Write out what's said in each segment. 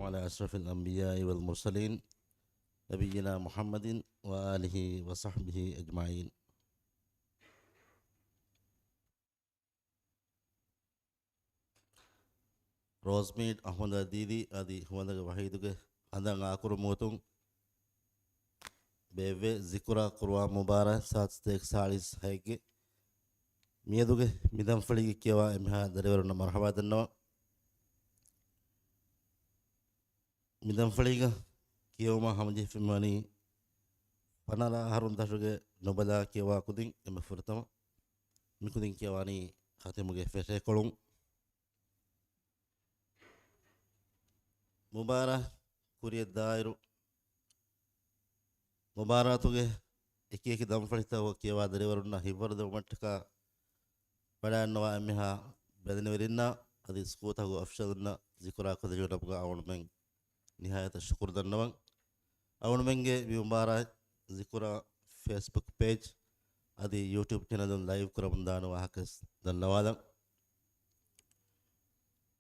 على أشرف الأنبياء والمرسلين نبينا محمد وآله وصحبه أجمعين. Rosemead Ahmad Adidi Adi Huanaga Wahiduge Andang Akuru Motung Beve Zikura Kurwa Mubara Sat Stek Salis Haige Mieduge Midam Fali Kiwa Emha Deriverna Marhabadanno Midam Faliga Kioma Hamji Fimani Panala Harun Tashuge Nobala Kiwa Kuding Emfurtama Mikuding Kiwani Hatimuge Feshe Kolung Mubara Kuria Dairu Mubaratuge Eki Damfalita Kiwa Deriverna Hiver the Matka Padanwa Emiha Bedanverina Adi Skota go Afshalna Zikura Kodajabga Awnmeng Nihayat Shukur Danawang Awnmenge Mubara Zikura Facebook page Adi YouTube channel live Kurabandano Hakas Danawada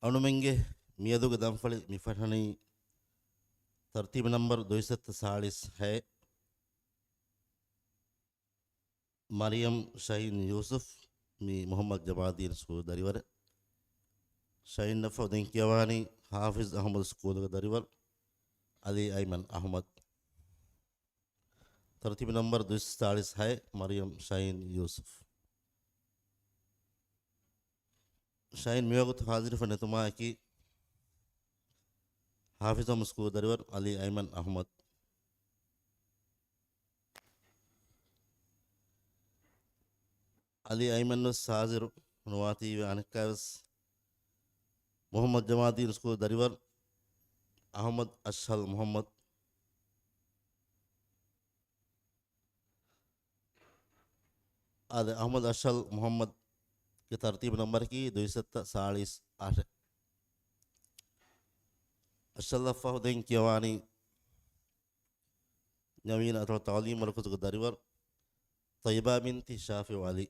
Awnmenge Miadu Damfali Mifatani तरतीब नंबर 240 है मरियम शाहीन यूसुफ मी मोहम्मद जमादीन स्कूल दरिवर शाहीन नफुद्दीन किवानी हाफिज अहमद स्कूल दरिवर अली अयमन अहमद तरतीब नंबर 240 है मरियम शाहीन यूसुफ शाहीन मियागुत हाजिर फनेतुमा की हाफिज अहमद स्कूल दरिवर अली अयमन Ahmad Ali Ayman Sazir Nuati Anakas Muhammad Jamadi School Darivar Ahmad Ashal Muhammad Ade Ahmad Ashal Muhammad के तरतीब नंबर की 240 अशल्ला फहुद्दीन किवानी नवीन अथवा तालीम मरकज़ दरिवर तैयबा बिनती शाफी वाली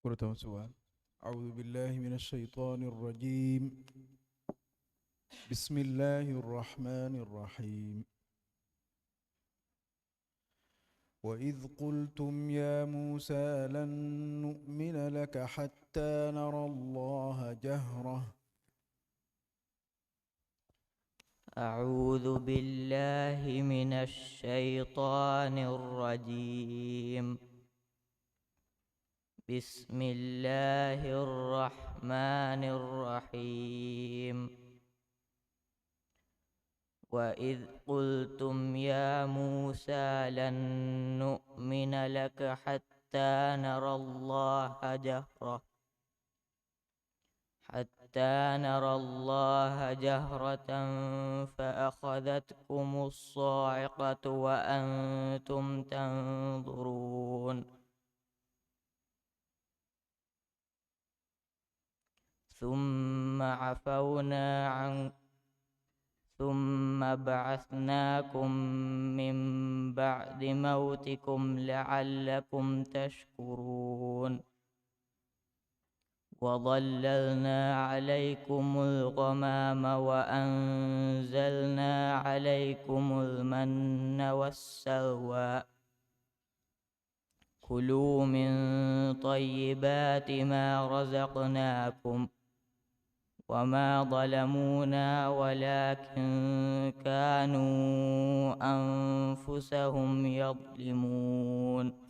كرة سؤال. أعوذ بالله من الشيطان الرجيم. بسم الله الرحمن الرحيم. وإذ قلتم يا موسى لن نؤمن لك حتى نرى الله جهرة. أعوذ بالله من الشيطان الرجيم. بسم الله الرحمن الرحيم. وإذ قلتم يا موسى لن نؤمن لك حتى نرى الله جهرة فأخذتكم الصاعقة وأنتم تنظرون ثم عفونا عنكم ثم بعثناكم من بعد موتكم لعلكم تشكرون وظللنا عليكم الغمام وأنزلنا عليكم المن والسلوى كلوا من طيبات ما رزقناكم وما ظلمونا ولكن كانوا أنفسهم يظلمون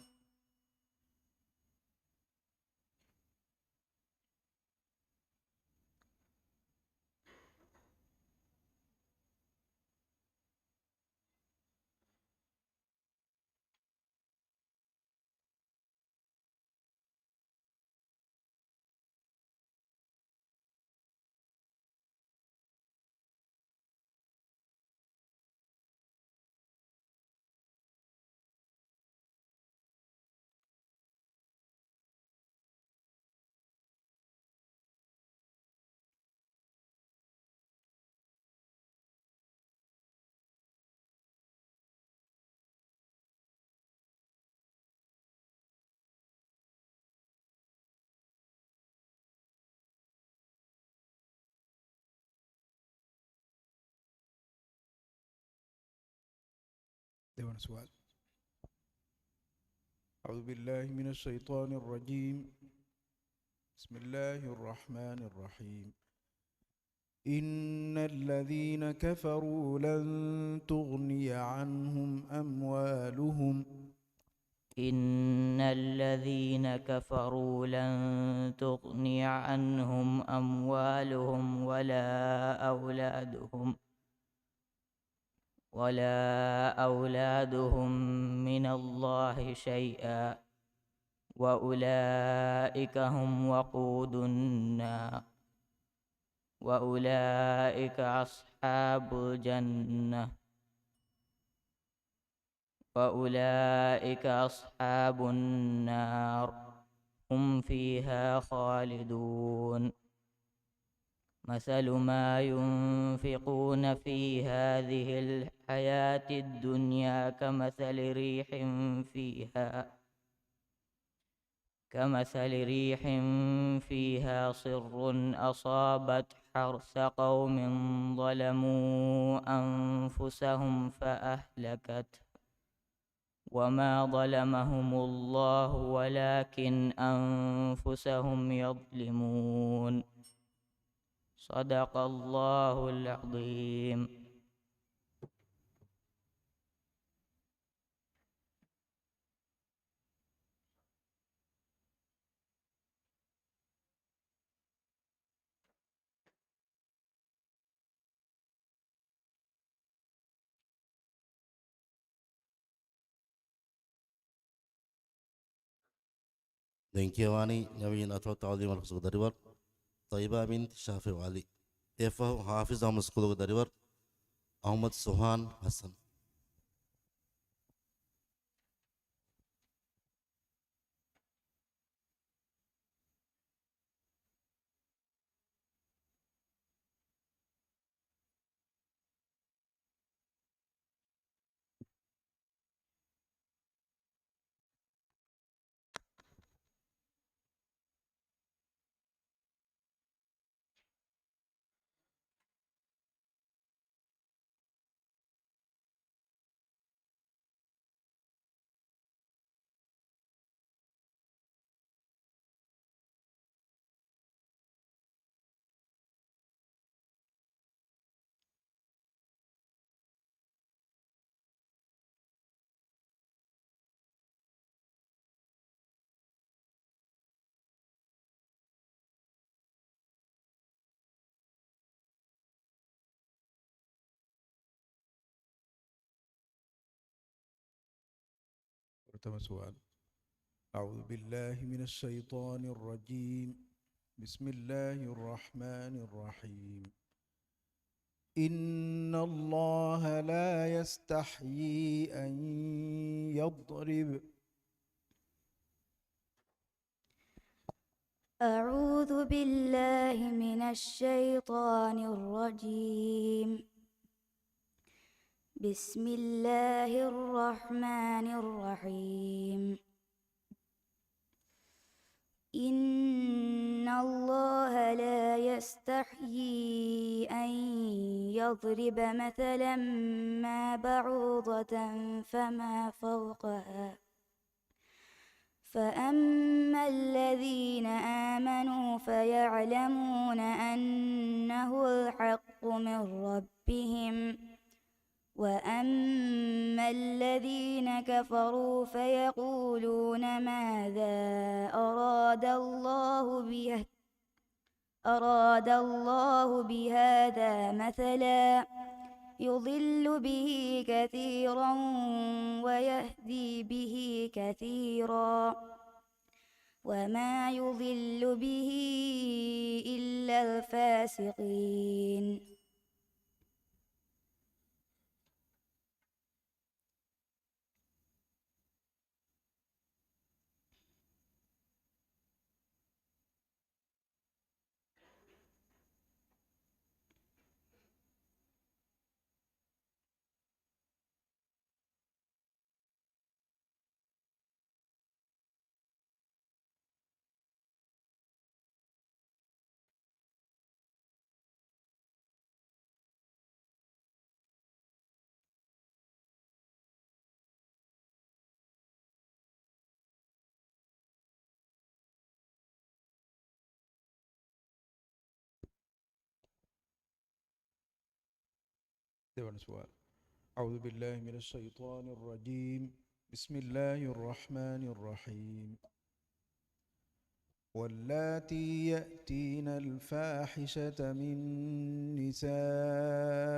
ديوان سؤال. أعوذ بالله من الشيطان الرجيم. بسم الله الرحمن الرحيم. إن الذين كفروا لن تغني عنهم أموالهم إن الذين كفروا لن تغني عنهم أموالهم ولا أولادهم من الله شيئا وأولئك هم وقود النار وأولئك أصحاب الجنة وأولئك أصحاب النار هم فيها خالدون مثل ما ينفقون في هذه الحياة الدنيا كمثل ريح فيها صر أصابت حرث قوم ظلموا أنفسهم فأهلكته وما ظلمهم الله ولكن أنفسهم يظلمون صدق الله العظيم. دينكيواني نبيين أتو تعظيم الخصوص دريور طيبة بنت شافي علي إفه حافظ أحمد سكولو دريور أحمد سوهان حسن. pertama سؤال. أعوذ بالله من الشيطان الرجيم. بسم الله الرحمن الرحيم. إن الله لا يستحيي أن يضرب أعوذ بالله من الشيطان الرجيم. بسم الله الرحمن الرحيم. إن الله لا يستحيي أن يضرب مثلا ما بعوضة فما فوقها، فأما الذين آمنوا فيعلمون أنه الحق من ربهم، وأما الذين كفروا فيقولون ماذا أراد الله بهذا مثلا يضل به كثيرا ويهدي به كثيرا، وما يضل به إلا الفاسقين. ده سؤال. أعوذ بالله من الشيطان الرجيم. بسم الله الرحمن الرحيم. واللاتي يأتين الفاحشة من نسائكم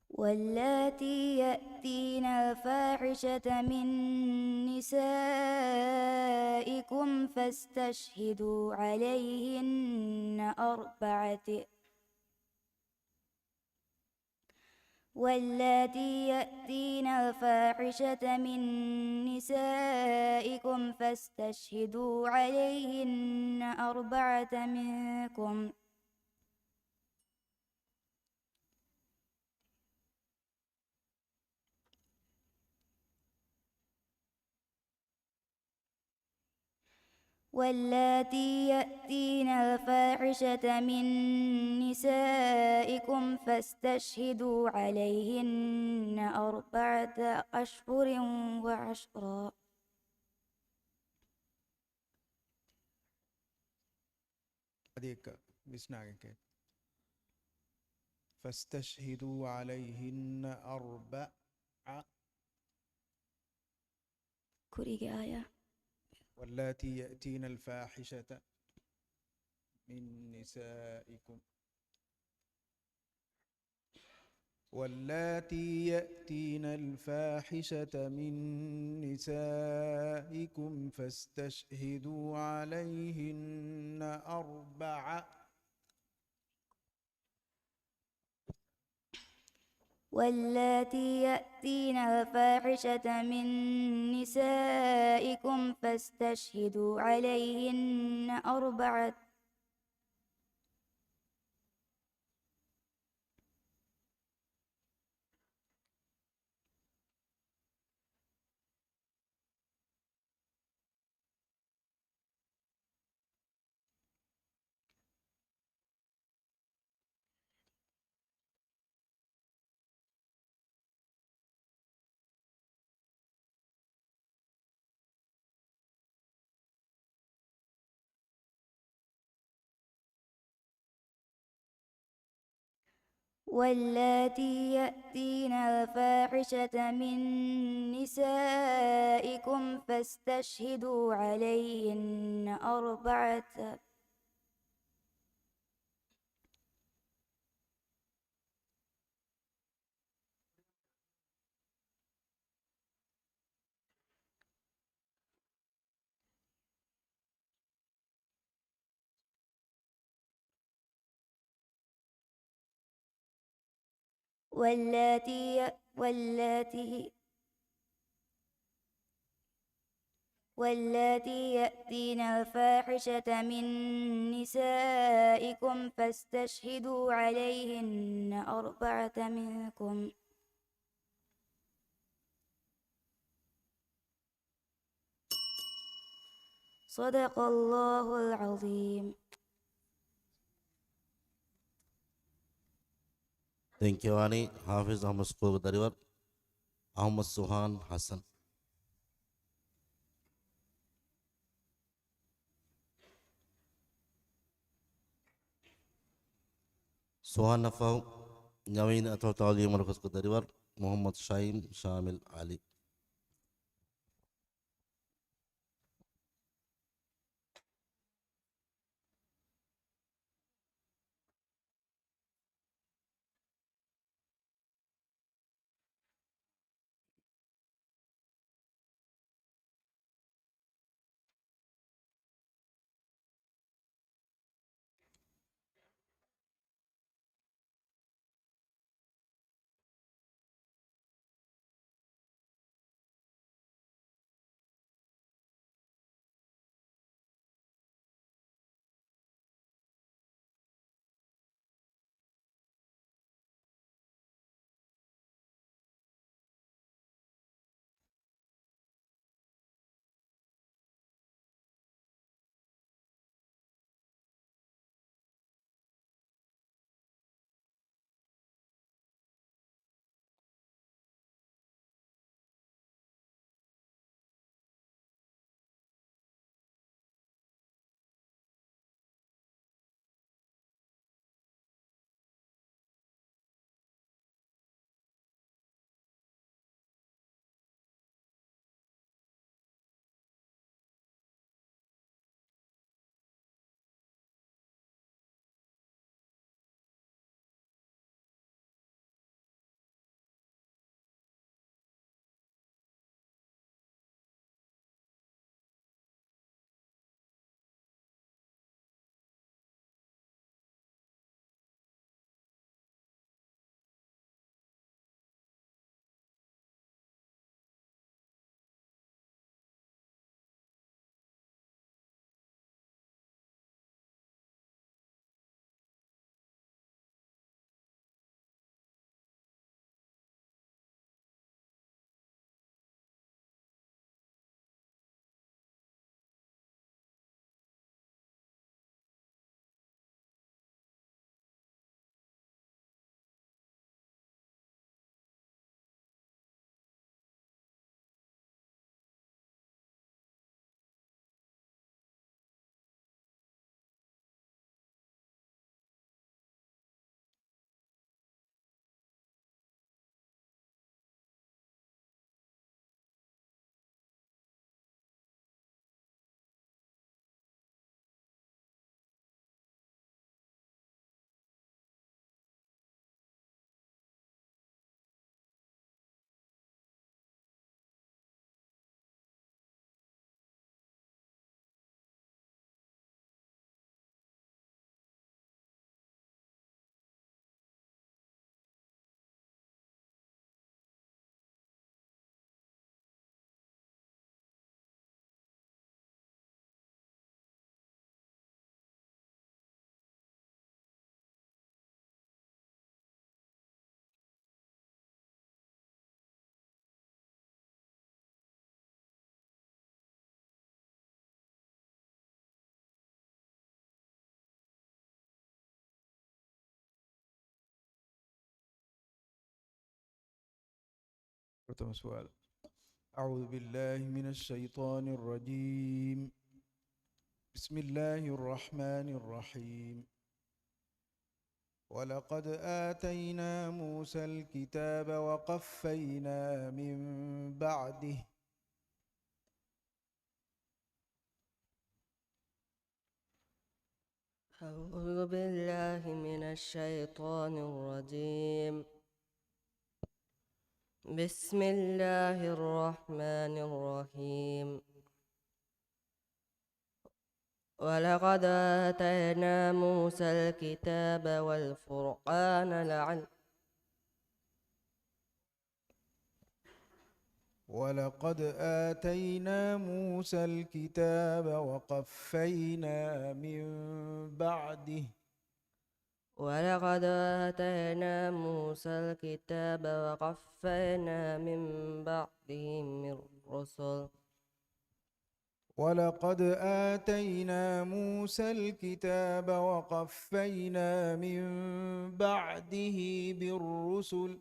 واللاتي يأتين الفاحشة من نسائكم فاستشهدوا عليهن أربعة واللاتي يأتين الفاحشة من نسائكم فاستشهدوا عليهن أربعة منكم، واللاتي يأتين الفاحشة من نسائكم فاستشهدوا عليهن أربعة أشهر وعشرا. هذيك بسناك فاستشهدوا عليهن أربعة كوريك آية. واللاتي يأتين الفاحشة من نسائكم واللاتي يأتين الفاحشة من نسائكم فاستشهدوا عليهن أربعة واللاتي يأتين الفاحشة من نسائكم فاستشهدوا عليهن أربعة واللاتي يأتين الفاحشة من نسائكم فاستشهدوا عليهن أربعة واللاتي واللاتي يأتين الفاحشة من نسائكم فاستشهدوا عليهن أربعة منكم. صدق الله العظيم. ತೆಂಕೆವಾಣಿ ಹಾಫಿಜ್ ಅಹಮದ್ ಸ್ಕೂಲ್ ದರಿವರ್ ಅಹಮದ್ ಸುಹಾನ್ ಹಸನ್. ಸುಹಾನ್ ನಫಾವ್ ನವೀನ್ ಅಥವಾ ತಾಲೀಮ್ ಮರ್ಕಜ್ ಕು ದರಿವರ್ ಮೊಹಮ್ಮದ್ ಶೈನ್ ಶಾಮಿಲ್ ಅಲಿ. प्रथम سؤال. أعوذ بالله من الشيطان الرجيم. بسم الله الرحمن الرحيم. ولقد آتينا موسى الكتاب وقفينا من بعده أعوذ بالله من الشيطان الرجيم. بسم الله الرحمن الرحيم. ولقد آتينا موسى الكتاب والفرقان ولقد آتينا موسى الكتاب وقفينا من بعده ولقد آتينا موسى الكتاب وقفينا من بعده من الرسل ولقد آتينا موسى الكتاب وقفينا من بعده بالرسل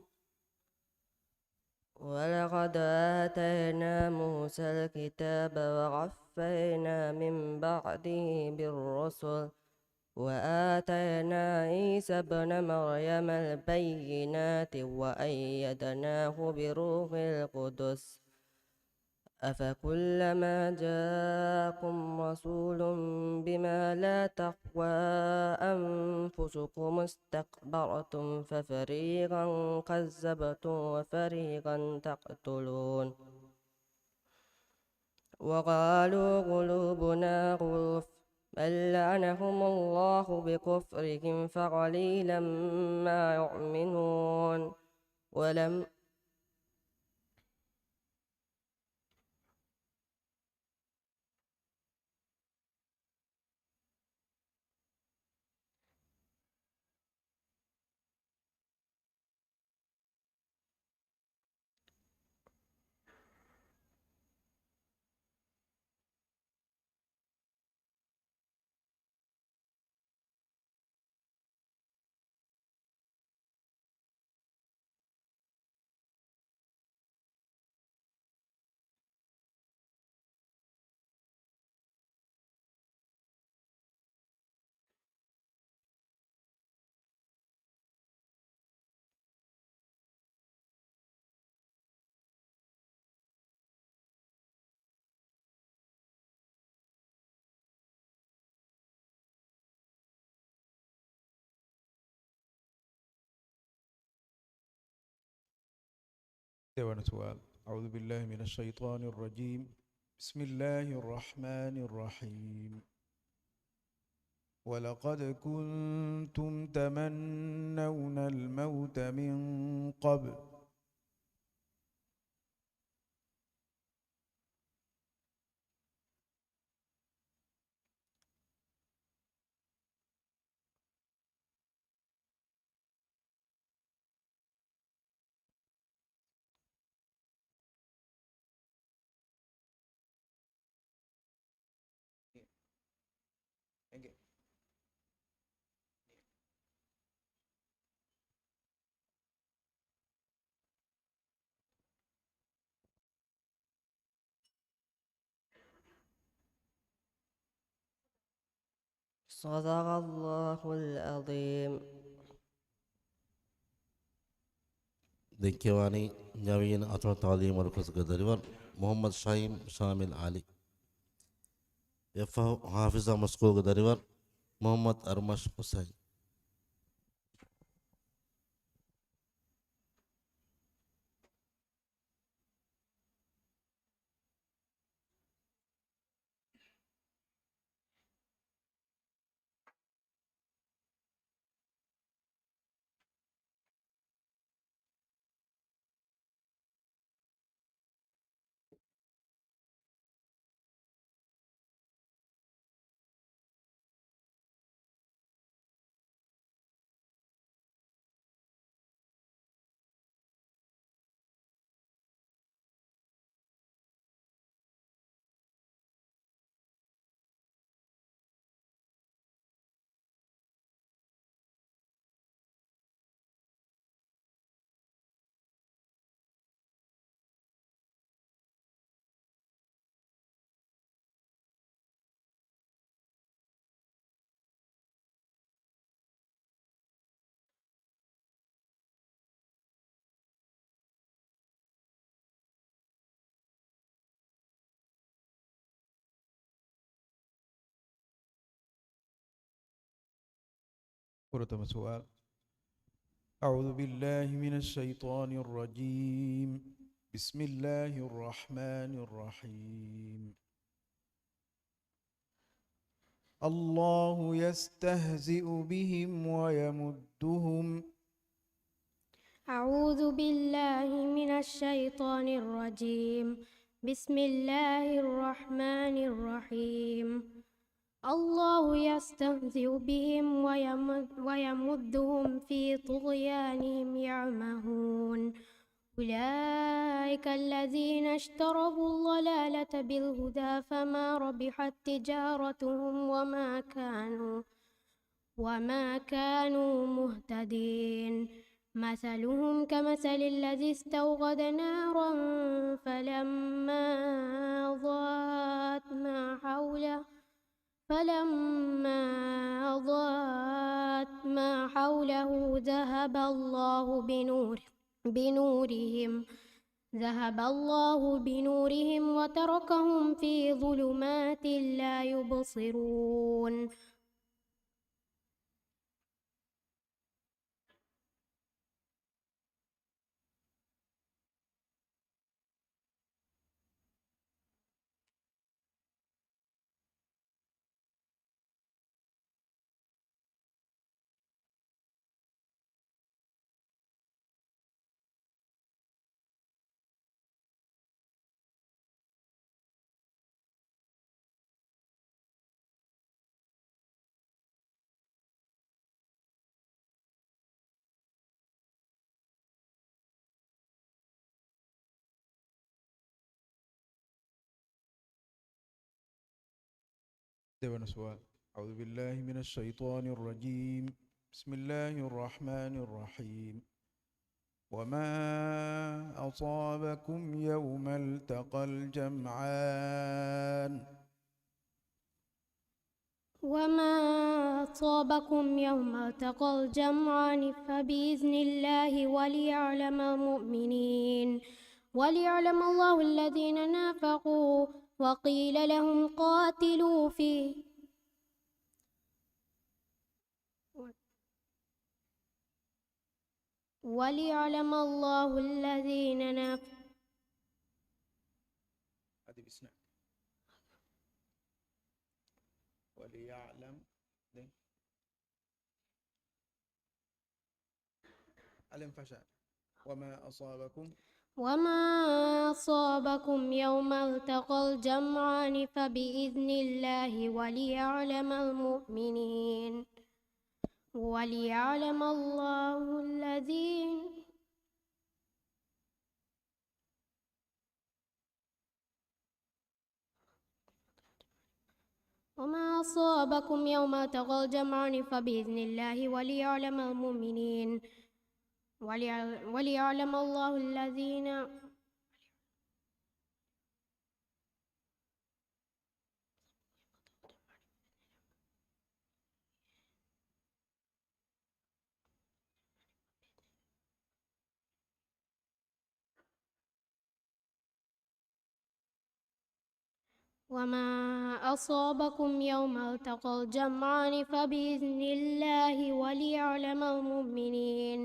ولقد آتينا موسى الكتاب وقفينا من بعده بالرسل وآتينا عيسى ابن مريم البينات وأيدناه بروح القدس أفكلما جاءكم رسول بما لا تهوى أنفسكم استكبرتم ففريقا كذبتم وفريقا تقتلون وقالوا قلوبنا غلف بل لعنهم الله بكفرهم فقليلا ما يؤمنون ولم ديوان سؤال. أعوذ بالله من الشيطان الرجيم. بسم الله الرحمن الرحيم. ولقد كنتم تمنون الموت من قبل صدق الله العظيم. دنكيواني ناويين أطول تعليم مركز قدريور محمد شاهين شامل علي يفه حافظ مسكو قدريور محمد أرمش حسين. كرة سؤال. أعوذ بالله من الشيطان الرجيم. بسم الله الرحمن الرحيم. الله يستهزئ بهم ويمدهم أعوذ بالله من الشيطان الرجيم. بسم الله الرحمن الرحيم. الله يستهزئ بهم ويمدهم في طغيانهم يعمهون. أولئك الذين اشتروا الضلالة بالهدى فما ربحت تجارتهم وما كانوا مهتدين. مثلهم كمثل الذي استوقد نارا فلما أضاءت ما حوله ذهب الله بنورهم وتركهم في ظلمات لا يبصرون. دون سؤال. أعوذ بالله من الشيطان الرجيم. بسم الله الرحمن الرحيم. وما أصابكم يوم التقى الجمعان وما أصابكم يوم التقى الجمعان فبإذن الله وليعلم الله الذين نافقوا وقيل لهم قاتلوا وليعلم الله الذين نافقوا هذه بسنة وليعلم ألم فشل وما أصابكم يوم التقى الجمعان فبإذن الله وليعلم الله الذين وما أصابكم يوم التقى الجمعان فبإذن الله وليعلم المؤمنين وليعلم الله الذين وما أصابكم يوم التقى الجمعان فبإذن الله وليعلم المؤمنين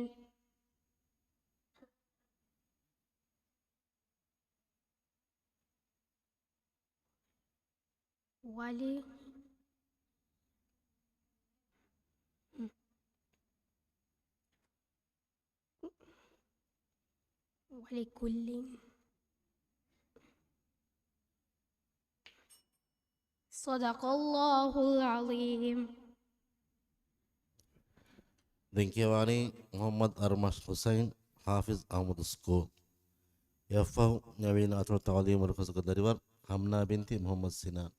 ولكل صدق الله العظيم. దింకేవాణి మొహమ్మద్ అర్మష్ హుసైన్ హాఫిజ్ అహ్మద్ స్కూల్ يفه نبينا أطول تعليم مركز الدريور همنا بنتي محمد سنان.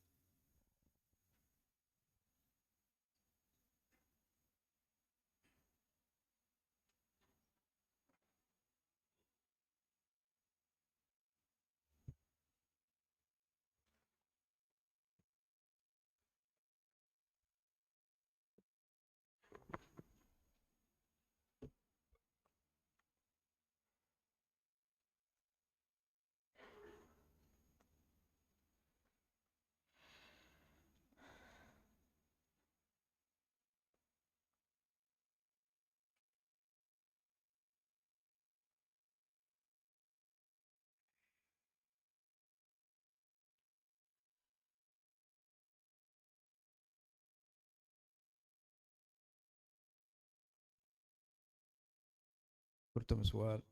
Pertama soal.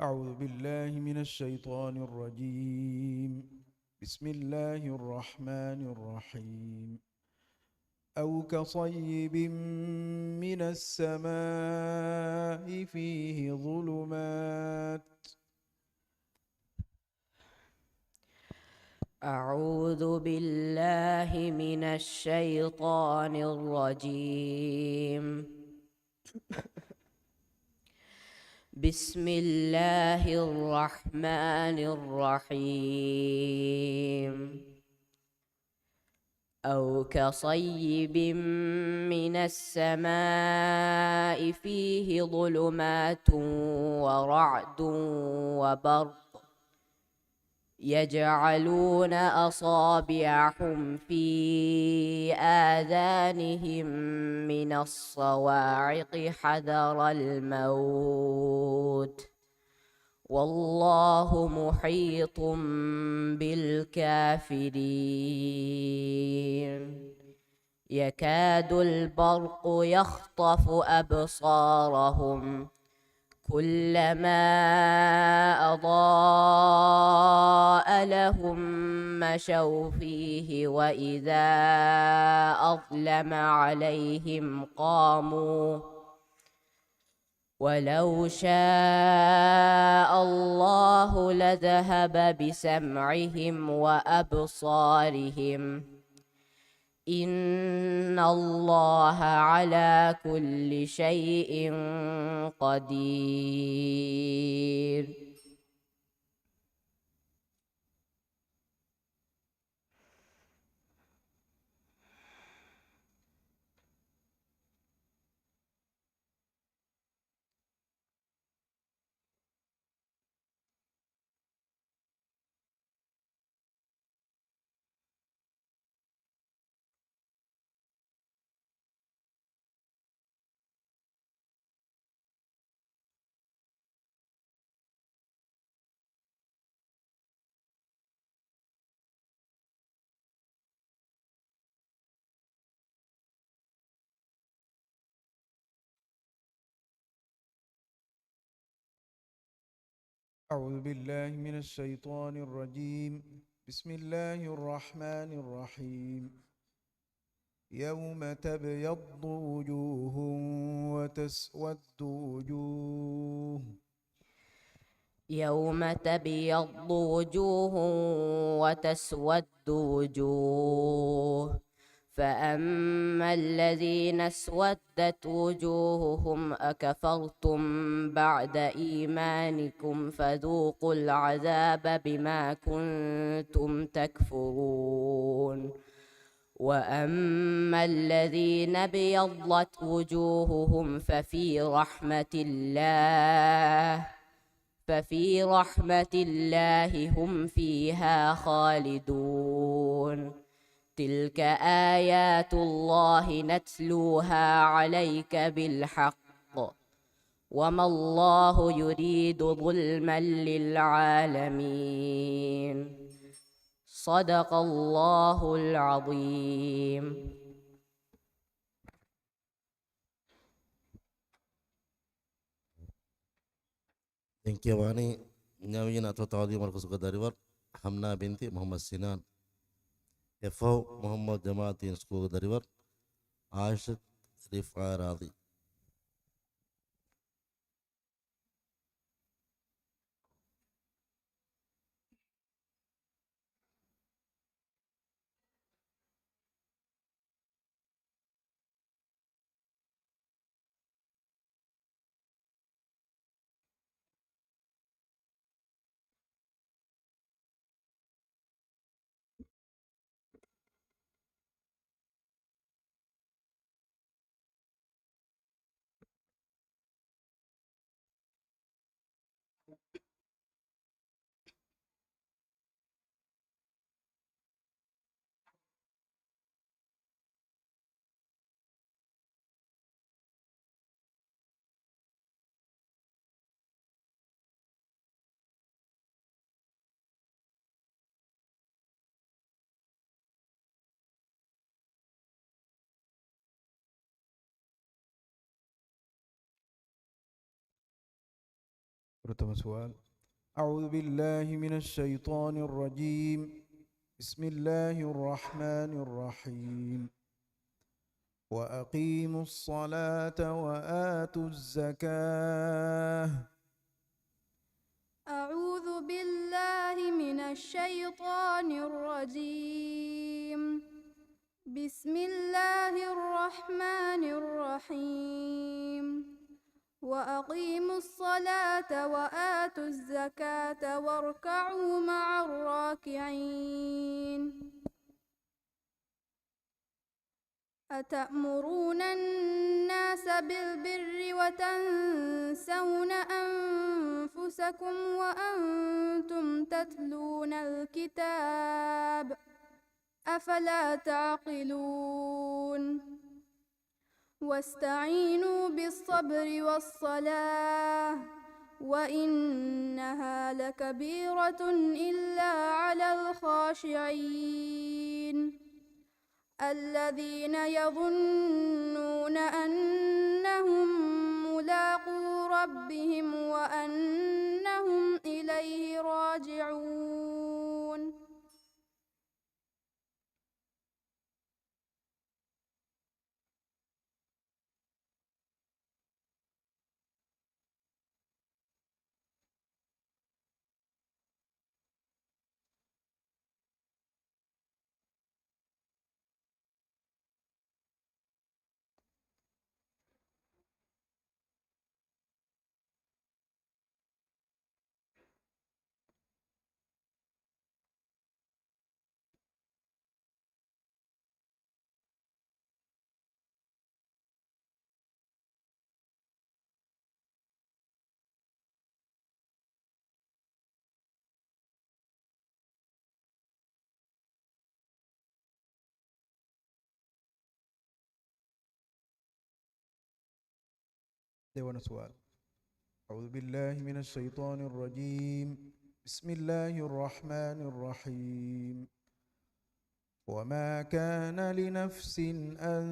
أعوذ بالله من الشيطان الرجيم. بسم الله الرحمن الرحيم. أو كصيب من السماء فيه ظلمات. أعوذ بالله من الشيطان الرجيم. بسم الله الرحمن الرحيم. أو كصيب من السماء فيه ظلمات ورعد وبرق يجعلون أصابعهم في آذانهم من الصواعق حذر الموت والله محيط بالكافرين. يكاد البرق يخطف أبصارهم كلما أضاء لهم مشوا فيه وإذا أظلم عليهم قاموا ولو شاء الله لذهب بسمعهم وأبصارهم إن الله على كل شيء قدير. أعوذ بالله من الشيطان الرجيم. بسم الله الرحمن الرحيم. يوم تبيض وجوه وتسود وجوه. يوم تبيض وجوه وتسود وجوه فأما الذين اسودت وجوههم أكفرتم بعد إيمانكم فذوقوا العذاب بما كنتم تكفرون. وأما الذين ابيضت وجوههم ففي رحمة الله هم فيها خالدون. تلك آيات الله نتلوها عليك بالحق وما الله يريد ظلما للعالمين. صدق الله العظيم. Dinkiawani nyawin atau tawadi markus Gadariwar Hamna binti Muhammad Sinan FO Muhammad Jamaatin School Gadariwar Aishat Rifa Radi Pertama soal. أعوذ بالله من الشيطان الرجيم. بسم الله الرحمن الرحيم. وأقيموا الصلاة وآتوا الزكاة. أعوذ بالله من الشيطان الرجيم. بسم الله الرحمن الرحيم. وأقيموا الصلاة وآتوا الزكاة واركعوا مع الراكعين. أتأمرون الناس بالبر وتنسون أنفسكم وأنتم تتلون الكتاب أفلا تعقلون. واستعينوا بالصبر والصلاة وإنها لكبيرة إلا على الخاشعين الذين يظنون أنهم ملاقو ربهم وأنهم إليه راجعون. Dewan soal. أعوذ بالله من الشيطان الرجيم. بسم الله الرحمن الرحيم. وما كان لنفس أن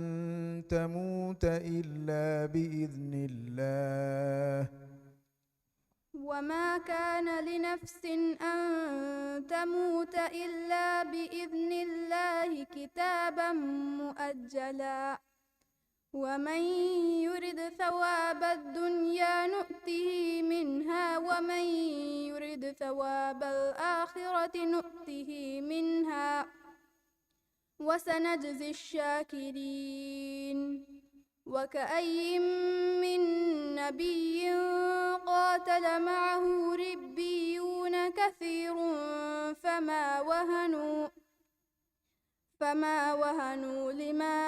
تموت إلا بإذن الله. وما كان لنفس أن تموت إلا بإذن الله كتابا مؤجلا. ومن يرد ثواب الدنيا نؤته منها ومن يرد ثواب الآخرة نؤته منها وسنجزي الشاكرين. وكأي من نبي قاتل معه ربيون كثير فما وهنوا لما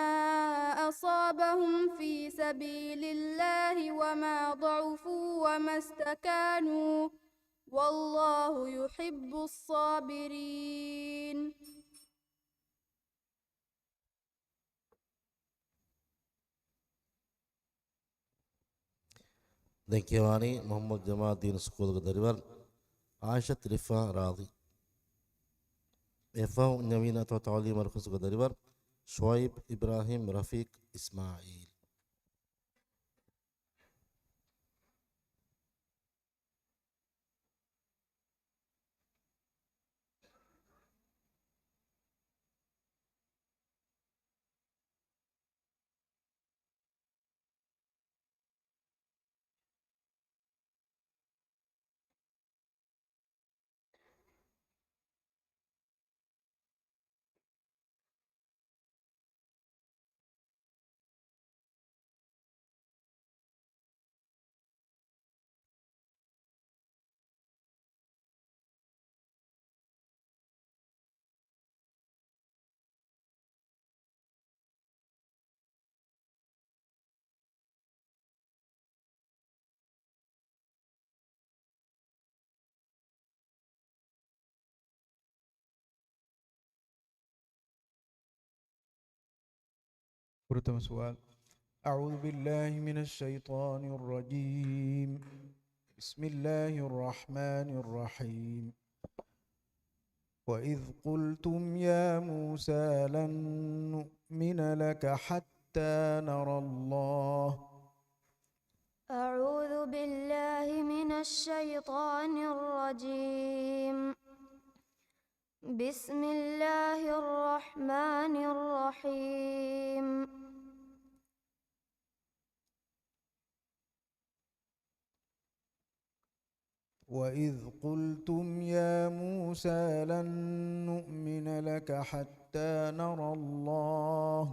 أصابهم في سبيل الله وما ضعفوا وما استكانوا والله يحب الصابرين. دنكيواني محمد جمال الدين سكول دربر عائشة رفا راضي إفاو نوينة وتعليم مركز دربر شعيب إبراهيم رفيق إسماعيل. Pertama soal. أعوذ بالله من الشيطان الرجيم. بسم الله الرحمن الرحيم. وإذ قلتم يا موسى لن نؤمن لك حتى نرى الله. أعوذ بالله من الشيطان الرجيم. بسم الله الرحمن الرحيم. وإذ قلتم يا موسى لن نؤمن لك حتى نرى الله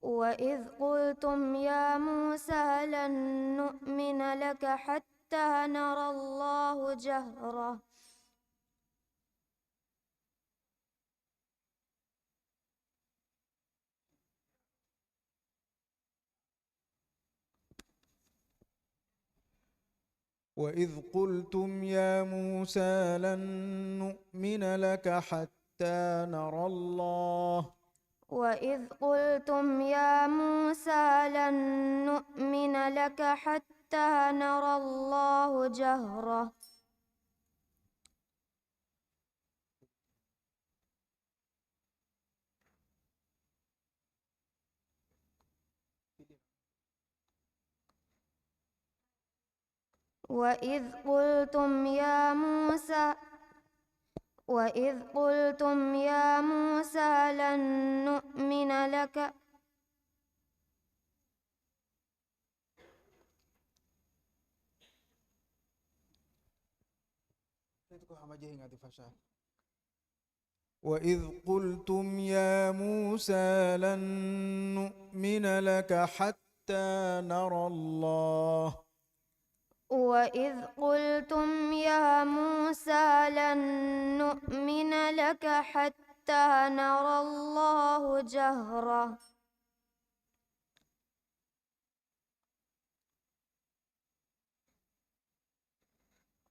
وإذ قلتم يا موسى لن نؤمن لك حتى نرى الله جهرة. وإذ قلتم يا موسى لن نؤمن لك حتى نرى الله وإذ قلتم يا موسى لن نؤمن لك حتى نرى الله جهرة. وإذ قلتم يا موسى لن نؤمن لك وإذ قلتم يا موسى لن نؤمن لك حتى نرى الله وإذ قلتم يا موسى لن نؤمن لك حتى نرى الله جهرة.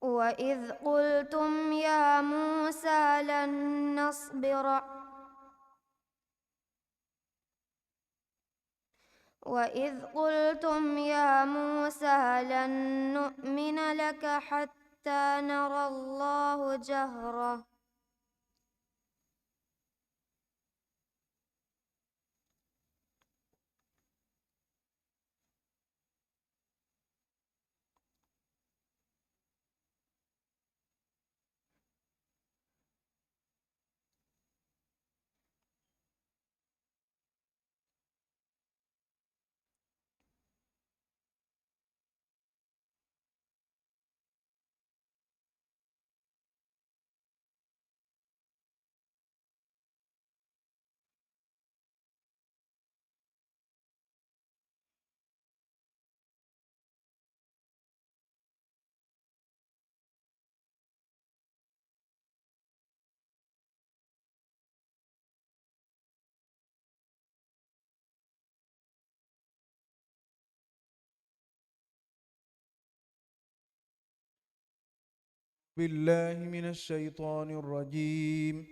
وإذ قلتم يا موسى لن نصبر وإذ قلتم يا موسى لن نؤمن لك حتى نرى الله جهرة. بالله من الشيطان الرجيم.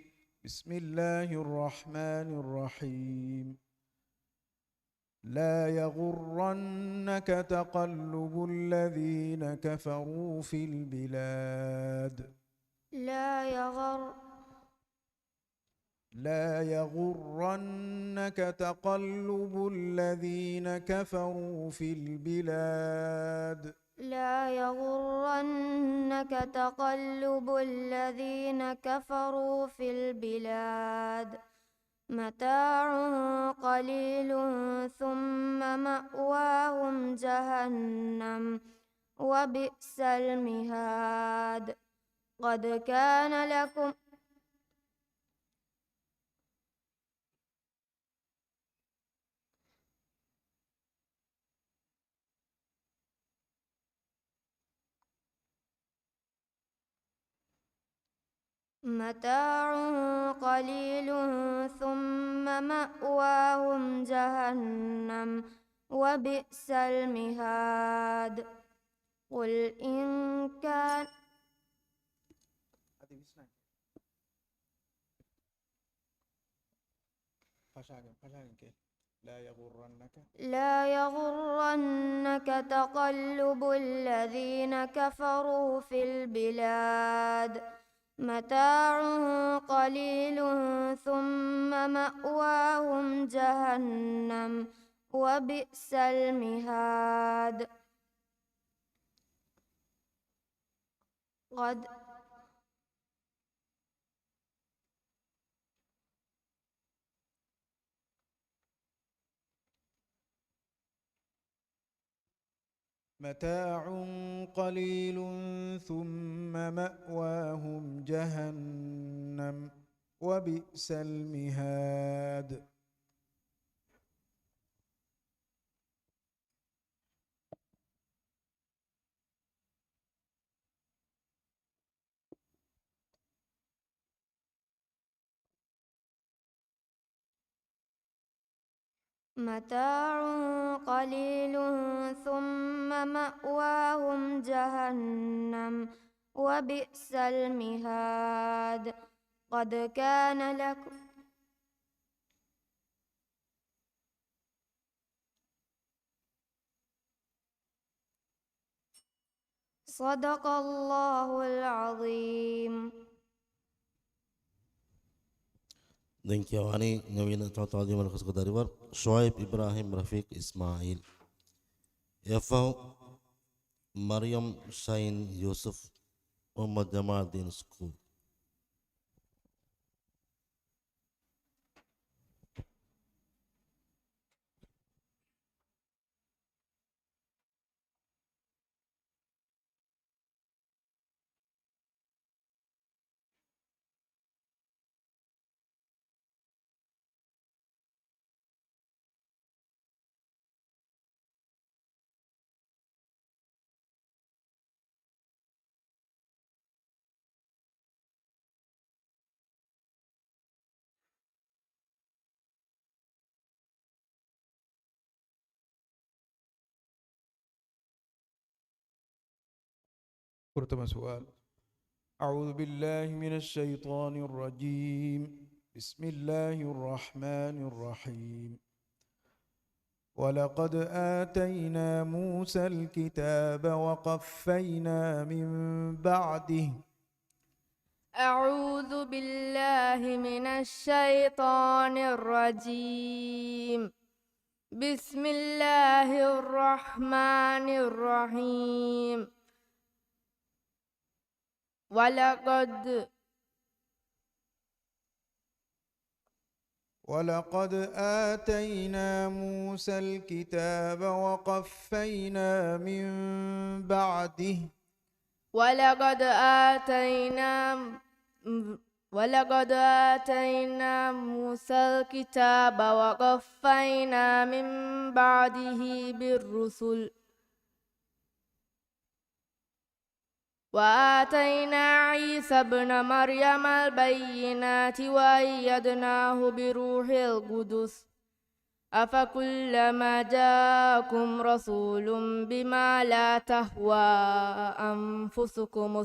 بسم الله الرحمن الرحيم. لا يغرنك تقلب الذين كفروا في البلاد لا يغرنك تقلب الذين كفروا في البلاد لا يغرنك تقلب الذين كفروا في البلاد. متاع قليل ثم مأواهم جهنم وبئس المهاد. قد كان لكم متاع قليل ثم مأواهم جهنم وبئس المهاد. قل إن كان لا يغرنك تقلب الذين كفروا في البلاد. متاع قليل ثم مأواهم جهنم وبئس المهاد. قد متاع قليل ثم مأواهم جهنم وبئس المهاد. متاع قليل ثم مأواهم جهنم وبئس المهاد. قد كان لكم صدق الله العظيم. Dengkiawani ngawina tawtawadi malakas kadariwar Shoaib Ibrahim Rafiq Ismail Yafau Maryam Shain Yusuf Muhammad Jamaluddin School. Pertama soal. أعوذ بالله من الشيطان الرجيم. بسم الله الرحمن الرحيم. ولقد آتينا موسى الكتاب وقفينا من بعده. أعوذ بالله من الشيطان الرجيم. بسم الله الرحمن الرحيم. ولقد آتينا موسى الكتاب وقفينا من بعده. ولقد آتينا موسى الكتاب وقفينا من بعده بالرسل وآتينا عيسى ابن مريم البينات وأيدناه بروح القدس أفكلما جاءكم رسول بما لا تهوى أنفسكم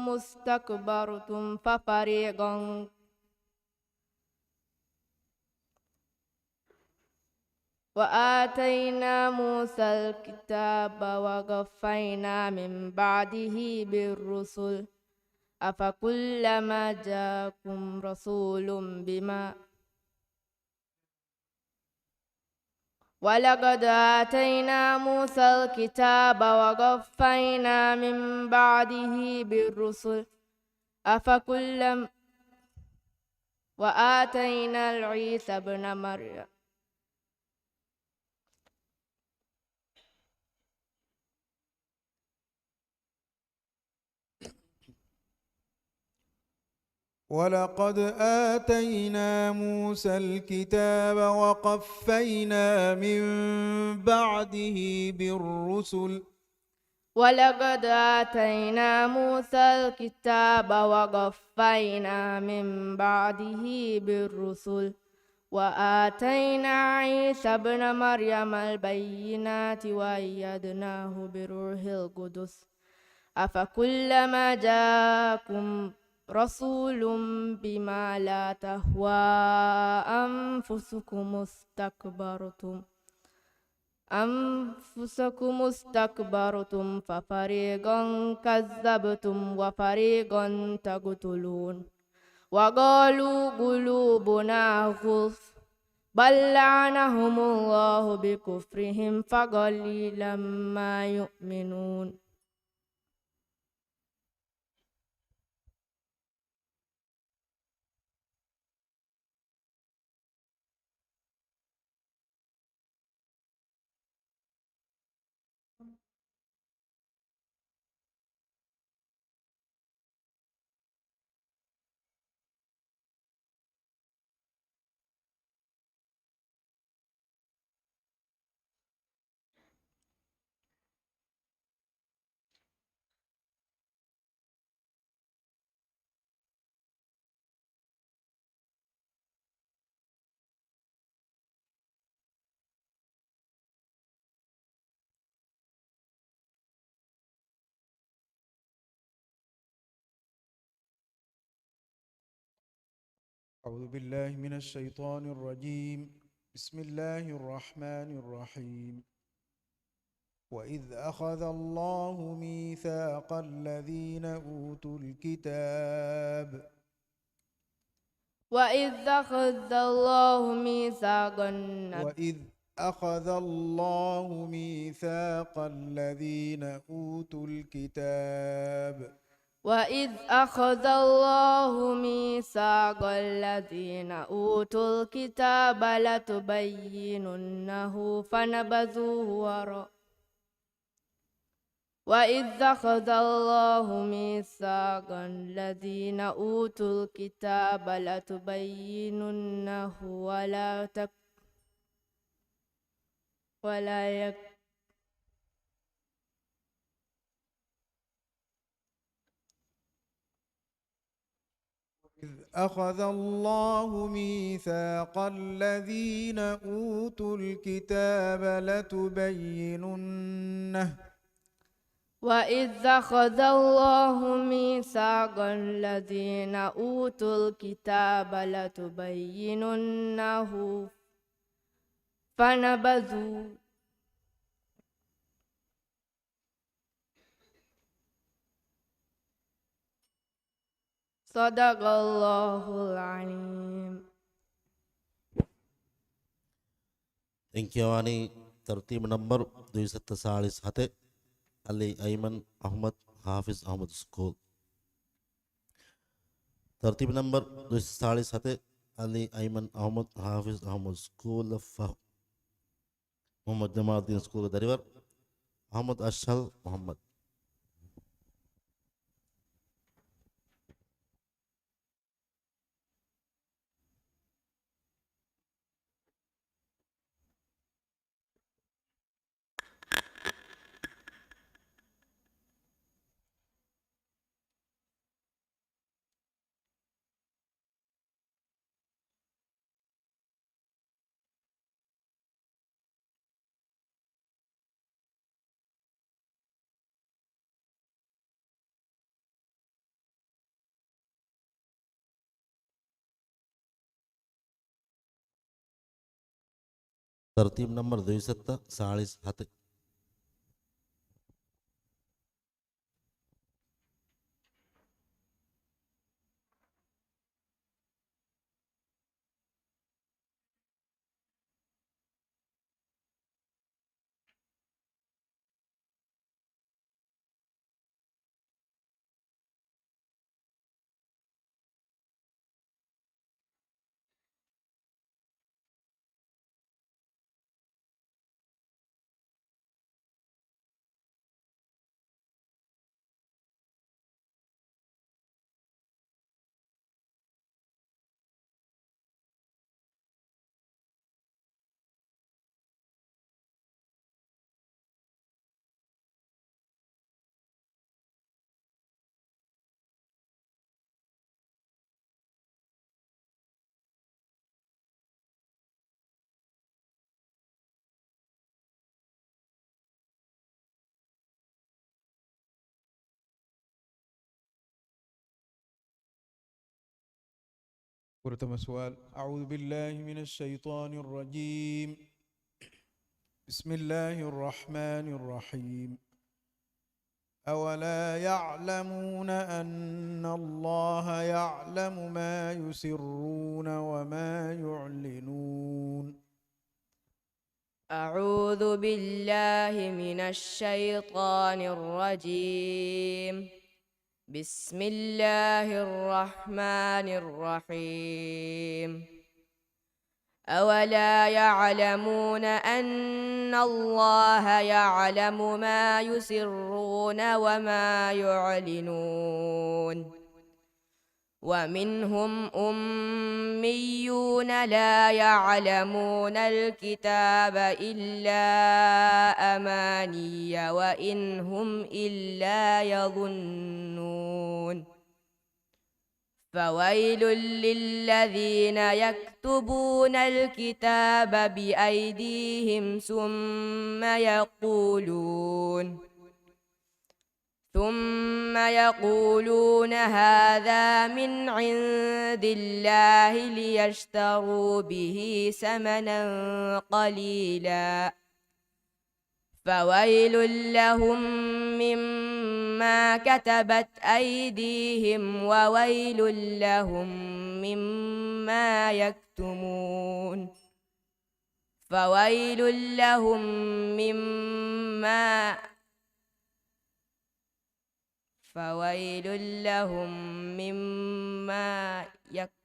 استكبرتم ففريقا وآتينا موسى الكتاب وقفينا من بعده بالرسل أفكلما جاءكم رسول بما ولقد آتينا موسى الكتاب وقفينا من بعده بالرسل أفكلما وآتينا عيسى ابن مريم ولقد آتينا موسى الكتاب وقفينا من بعده بالرسل ولقد آتينا موسى الكتاب وقفينا من بعده بالرسل وآتينا عيسى ابن مريم البينات وأيدناه بروح القدس أفكلما جاءكم رسول بما لا تهوى أنفسكم استكبرتم ففريقا كذبتم وفريقا تقتلون وقالوا قلوبنا غلف بل لعنهم الله بكفرهم فقليلا ما يؤمنون. أعوذ بالله من الشيطان الرجيم. بسم الله الرحمن الرحيم. وإذ أخذ الله ميثاق الذين أوتوا الكتاب وإذ أخذ الله ميثاق النبي وإذ أخذ الله ميثاق الذين أوتوا الكتاب وإذ أخذ الله ميثاق الذين أوتوا الكتاب لتبيننه فنبذوه وراء وإذ أخذ الله ميثاق الذين أوتوا الكتاب لتبيننه ولا يك إذ أخذ الله ميثاق الذين أوتوا الكتاب لتبيننه وإذ أخذ الله ميثاق الذين أوتوا الكتاب لتبيننه فنبذوه صدق الله العليم. इंक्यवानी तरतीब नंबर 247 अली अयमन अहमद हाफिज अहमद स्कूल। तरतीब नंबर 247 अली अयमन अहमद हाफिज अहमद स्कूल मोहम्मद जमालुद्दीन स्कूल दरिवर अहमद अशल मोहम्मद। तरतीब नंबर 247 ورتم سؤال. أعوذ بالله من الشيطان الرجيم. بسم الله الرحمن الرحيم. أولا يعلمون أن الله يعلم ما يسرون وما يعلنون. أعوذ بالله من الشيطان الرجيم. بسم الله الرحمن الرحيم. أولا يعلمون أن الله يعلم ما يسرون وما يعلنون. ومنهم أميون لا يعلمون الكتاب إلا أماني وإن هم إلا يظنون. فويل للذين يكتبون الكتاب بأيديهم ثم يقولون هذا من عند الله ليشتروا به ثمنا قليلا. فويل لهم مما كتبت أيديهم وويل لهم مما يكتمون. فويل لهم مما يكتمون.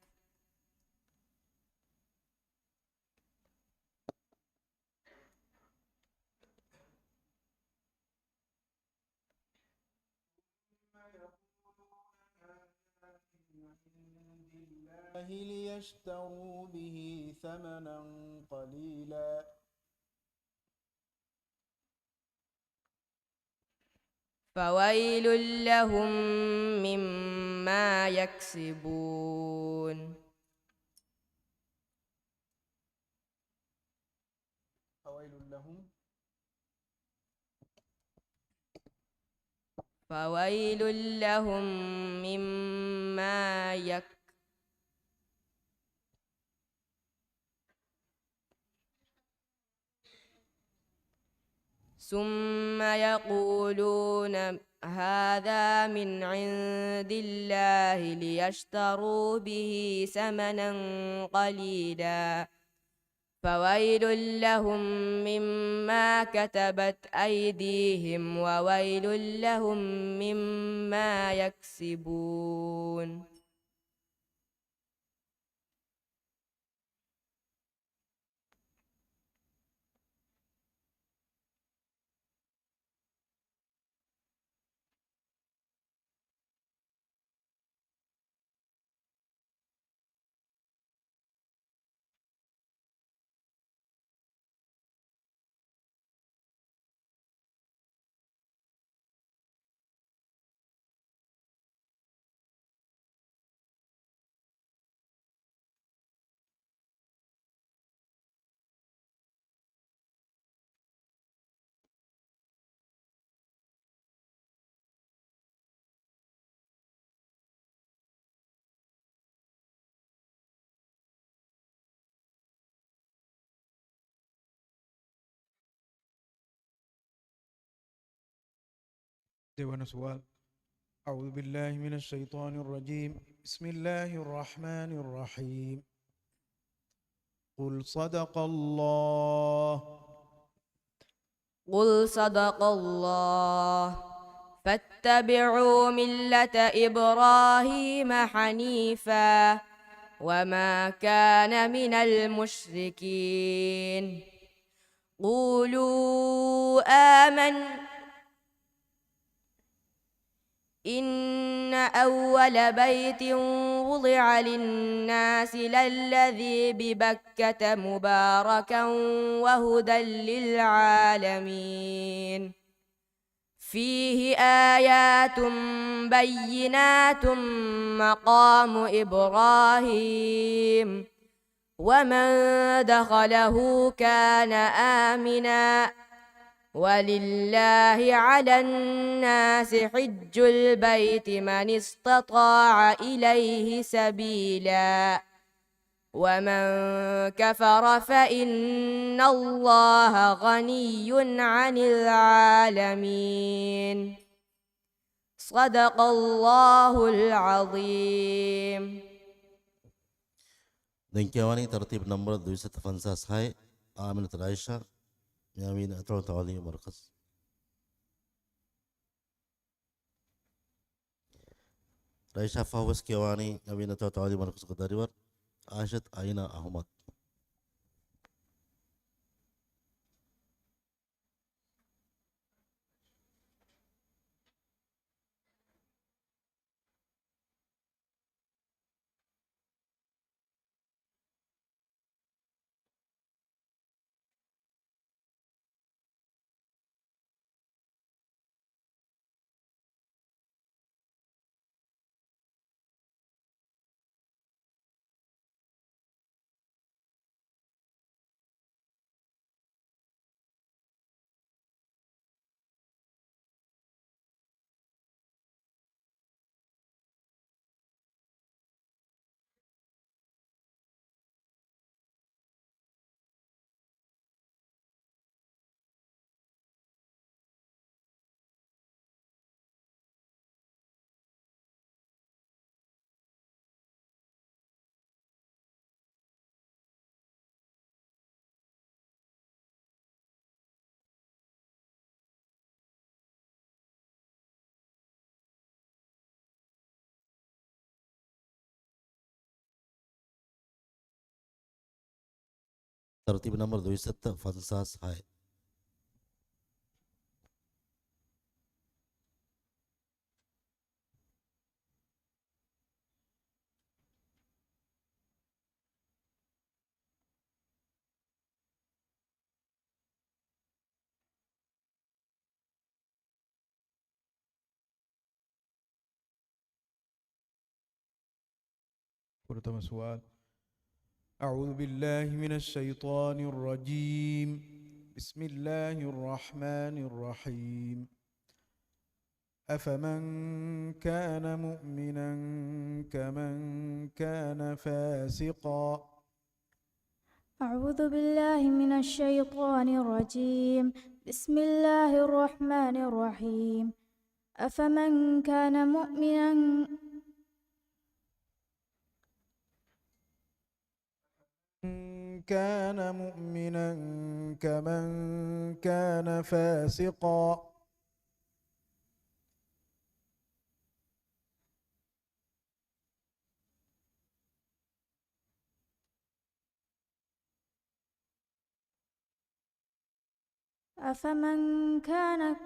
ليشتروا به ثمنا قليلا. فويل لهم مما يكسبون. فويل لهم مما يكسبون. ثم يقولون هذا من عند الله ليشتروا به ثمنا قليلا. فويل لهم مما كتبت أيديهم وويل لهم مما يكسبون. Dewan Sual. أعوذ بالله من الشيطان الرجيم. بسم الله الرحمن الرحيم. قل صدق الله. قل صدق الله. فاتبعوا ملة إبراهيم حنيفا وما كان من المشركين. قولوا إن أول بيت وضع للناس للذي ببكة مباركا وهدى للعالمين. فيه آيات بينات مقام إبراهيم ومن دخله كان آمنا ولله على الناس حج البيت من استطاع إليه سبيلا ومن كفر فإن الله غني عن العالمين. صدق الله العظيم. دنكيواني ترتيب نمبر 256 هاي آمنة العائشة يامين أترو تعليم مركز رئيشة فهوس كيواني يامين أترو تعليم مركز قداريور عاشت أينا أحمد ترتيب نمبر 256 هاي Pertama soal. أعوذ بالله من الشيطان الرجيم. بسم الله الرحمن الرحيم. أفمن كان مؤمنا كمن كان فاسقا. أعوذ بالله من الشيطان الرجيم. بسم الله الرحمن الرحيم. أفمن كان مؤمنا كمن كان فاسقا. أفمن كان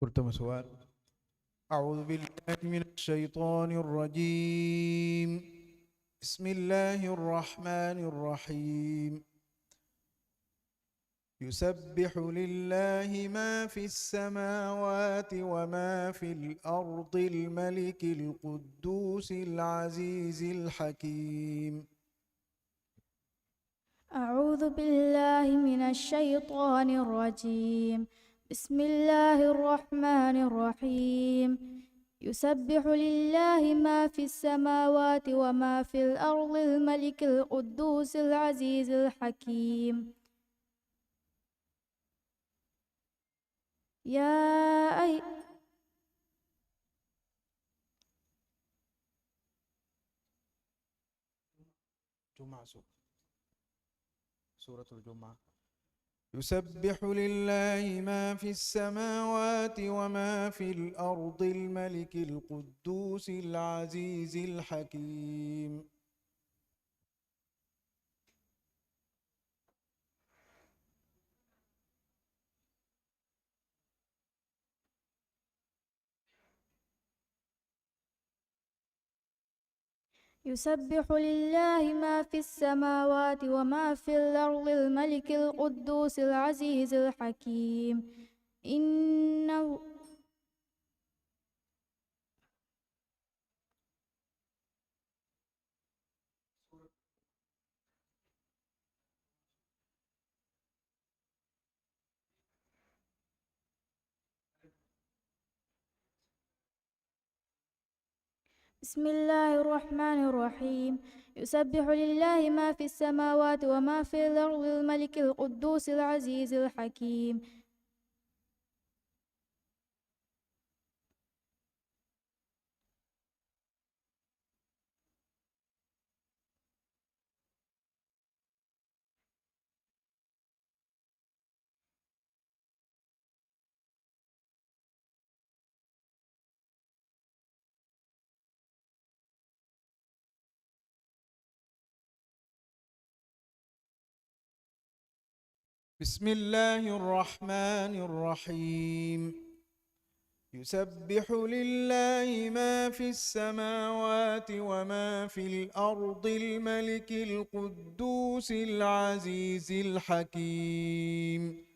قلتم سؤال. أعوذ بالله من الشيطان الرجيم. بسم الله الرحمن الرحيم. يسبح لله ما في السماوات وما في الأرض الملك القدوس العزيز الحكيم. أعوذ بالله من الشيطان الرجيم. بسم الله الرحمن الرحيم. يسبح لله ما في السماوات وما في الأرض الملك القدوس العزيز الحكيم. يا أي جمعة سورة الجمعة. يسبح لله ما في السماوات وما في الأرض الملك القدوس العزيز الحكيم. يسبح لله ما في السماوات وما في الأرض الملك القدوس العزيز الحكيم. إنه بسم الله الرحمن الرحيم. يسبح لله ما في السماوات وما في الأرض الملك القدوس العزيز الحكيم. بسم الله الرحمن الرحيم. يسبح لله ما في السماوات وما في الأرض الملك القدوس العزيز الحكيم.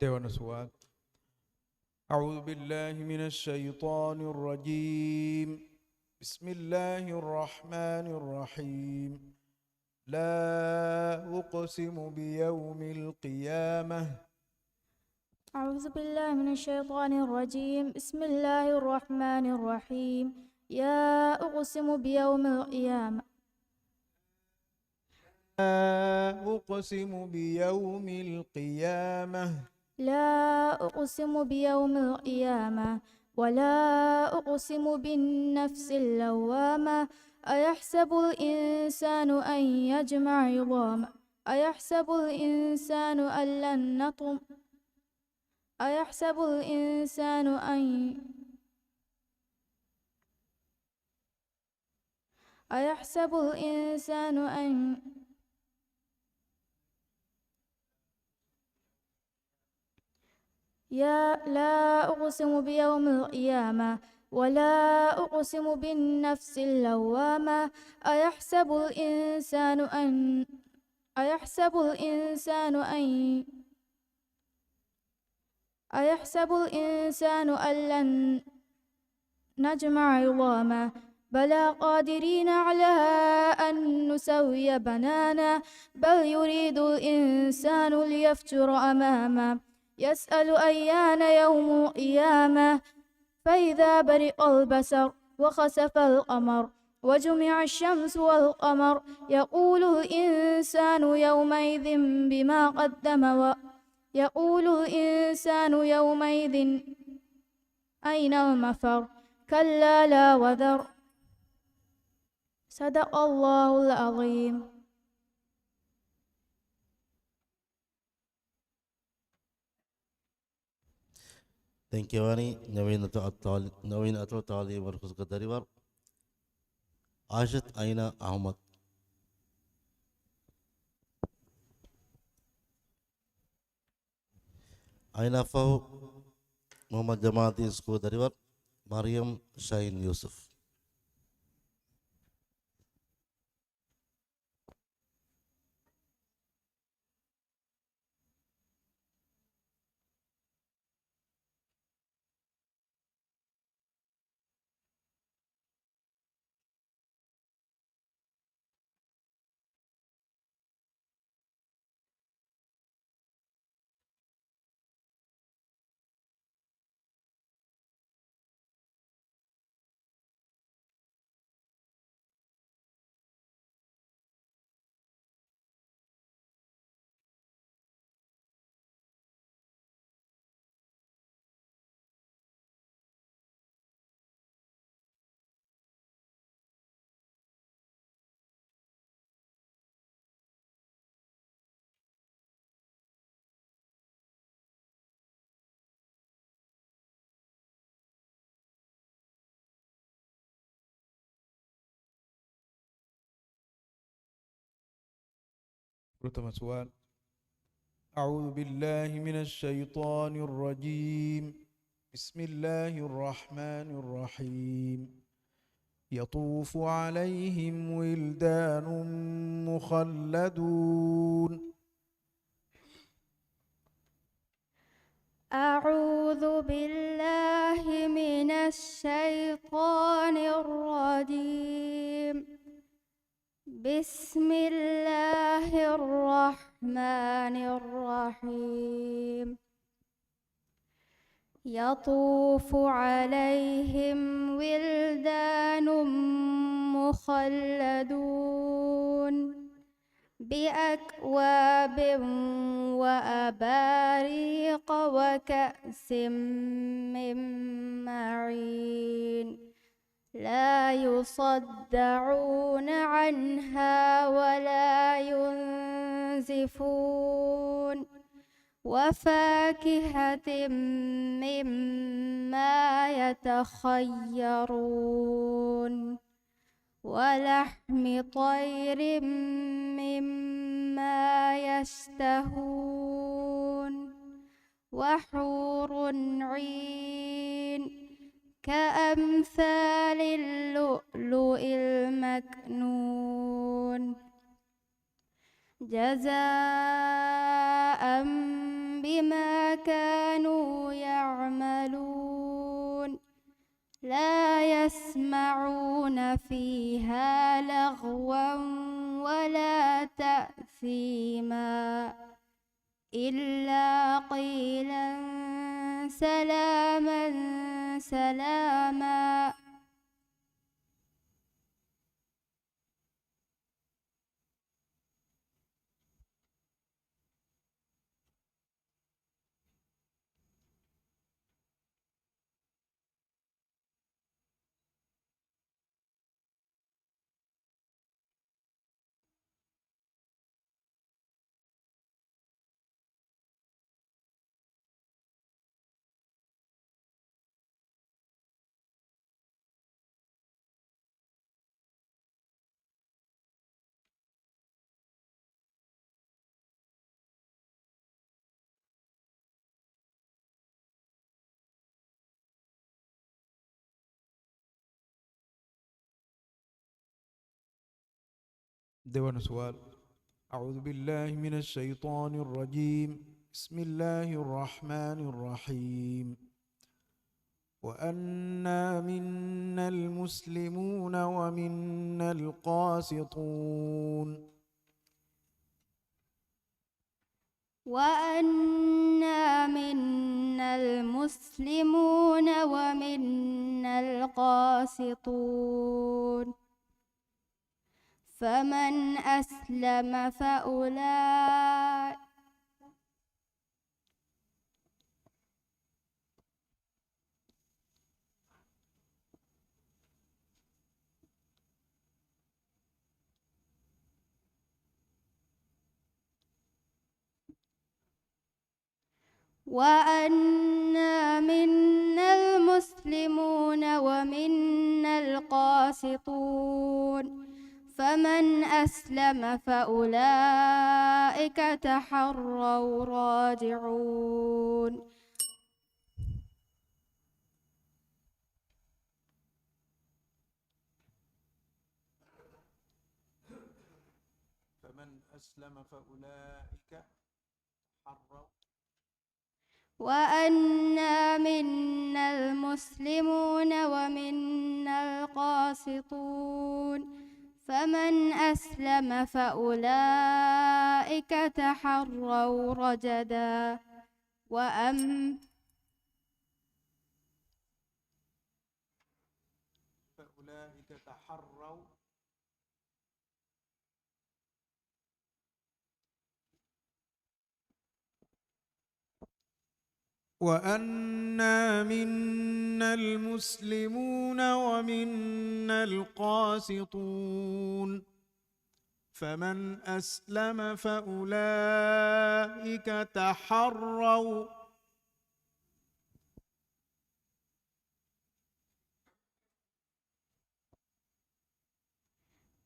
ديوان سؤال. أعوذ بالله من الشيطان الرجيم. بسم الله الرحمن الرحيم. لا أقسم بيوم القيامة. أعوذ بالله من الشيطان الرجيم. بسم الله الرحمن الرحيم. يا أقسم بيوم القيامة. لا أقسم بيوم القيامة. لا أقسم بيوم القيامة ولا أقسم بالنفس اللوامة. أيحسب الإنسان أن يجمع عظامه أيحسب الإنسان أن لن نطم أيحسب الإنسان أن أيحسب الإنسان أن لا أقسم بيوم القيامة ولا أقسم بالنفس اللوامة. أيحسب الإنسان أن أيحسب الإنسان أن أيحسب الإنسان أن لن نجمع عظامه بلى قادرين على أن نسوي بنانا بل يريد الإنسان ليفجر أمامه يسأل أيان يوم القيامة فإذا برق البصر وخسف القمر وجمع الشمس والقمر يقول الإنسان يومئذ بما قدم يقول الإنسان يومئذ أين المفر كلا لا وذر صدق الله العظيم. Thank you, Ani. Nawinatul Tali Marcus Gadarivar. Ashat Aina Ahmad. Aina Fahu Muhammad Jamati School Darivar. Mariam Shahin Yusuf. Pertama soal. أعوذ بالله من الشيطان الرجيم. بسم الله الرحمن الرحيم. يطوف عليهم ولدان مخلدون. أعوذ بالله من الشيطان الرجيم. بسم الله الرحمن الرحيم. يطوف عليهم ولدان مخلدون بأكواب وأباريق وكأس من معين لا يصدعون عنها ولا ينزفون وفاكهة مما يتخيرون ولحم طير مما يشتهون وحور عين كأمثال اللؤلؤ المكنون جزاء بما كانوا يعملون لا يسمعون فيها لغوا ولا تأثيما إلا قيلا سلاما سلاما. Dewan soal. أعوذ بالله من الشيطان الرجيم. بسم الله الرحمن الرحيم. وأنا منا المسلمون ومنا القاسطون. وأنا منا منا المسلمون ومنا القاسطون فمن أسلم فأولئك وأنا منا المسلمون ومنا القاسطون فمن أسلم فأولئك تحروا راجعون فمن أسلم فأولئك حروا وأنا منا المسلمون ومنا القاسطون فمن أسلم فأولئك تحروا رجدا فأولئك تحروا وأنا منا المسلمون ومنا القاسطون فمن أسلم فأولئك تحروا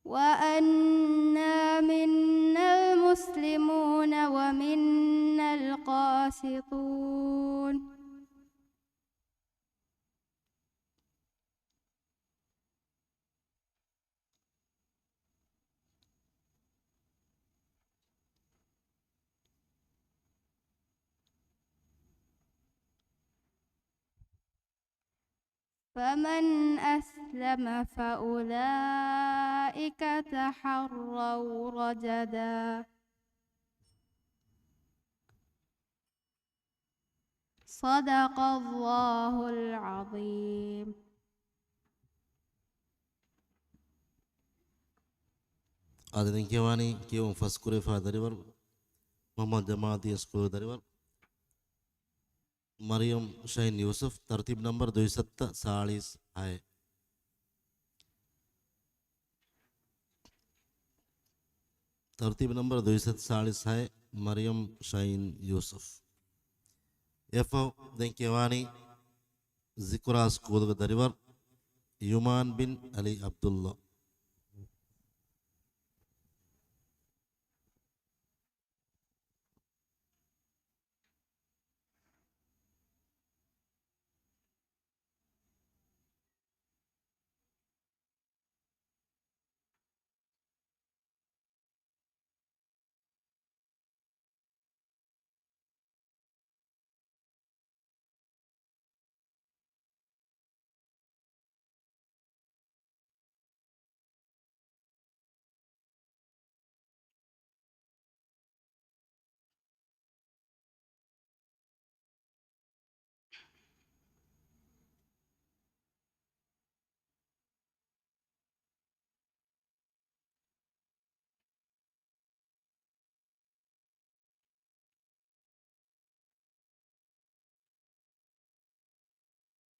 وأنا منا المسلمون ومنا القاسطون فمن أسلم فأولئك تحروا رجدا صدق الله العظيم. ආදරෙන් කියවani කියවුම් ෆස්කුරේ ෆාදරිවර් මොහම්මද් ජමාഅති ස්කූල් දරිවර් मरियम शाहीन यूसुफ तरतीब नंबर 240 है। तरतीब नंबर 240 है मरियम शाहीन यूसुफ एफो देंकेवानी जिक्रा स्कूल दरिवर युमान बिन अली अब्दुल्ला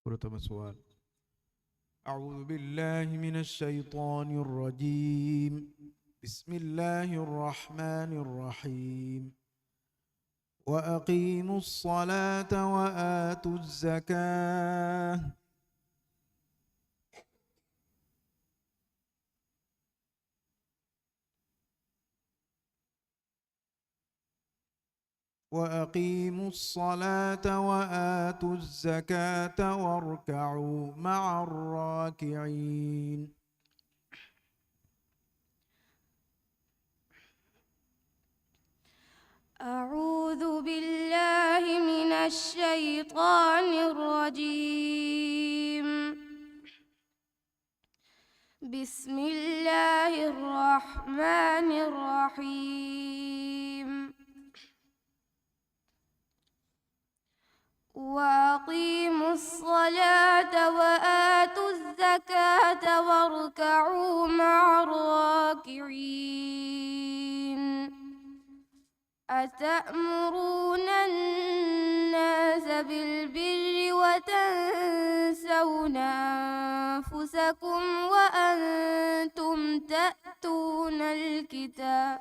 ورتم سؤال. أعوذ بالله من الشيطان الرجيم. بسم الله الرحمن الرحيم. وأقيموا الصلاة وآتوا الزكاة وأقيموا الصلاة وآتوا الزكاة واركعوا مع الراكعين. أعوذ بالله من الشيطان الرجيم. بسم الله الرحمن الرحيم. وأقيموا الصلاة وآتوا الزكاة واركعوا مع الراكعين أتأمرون الناس بالبر وتنسون أنفسكم وأنتم تأتون الكتاب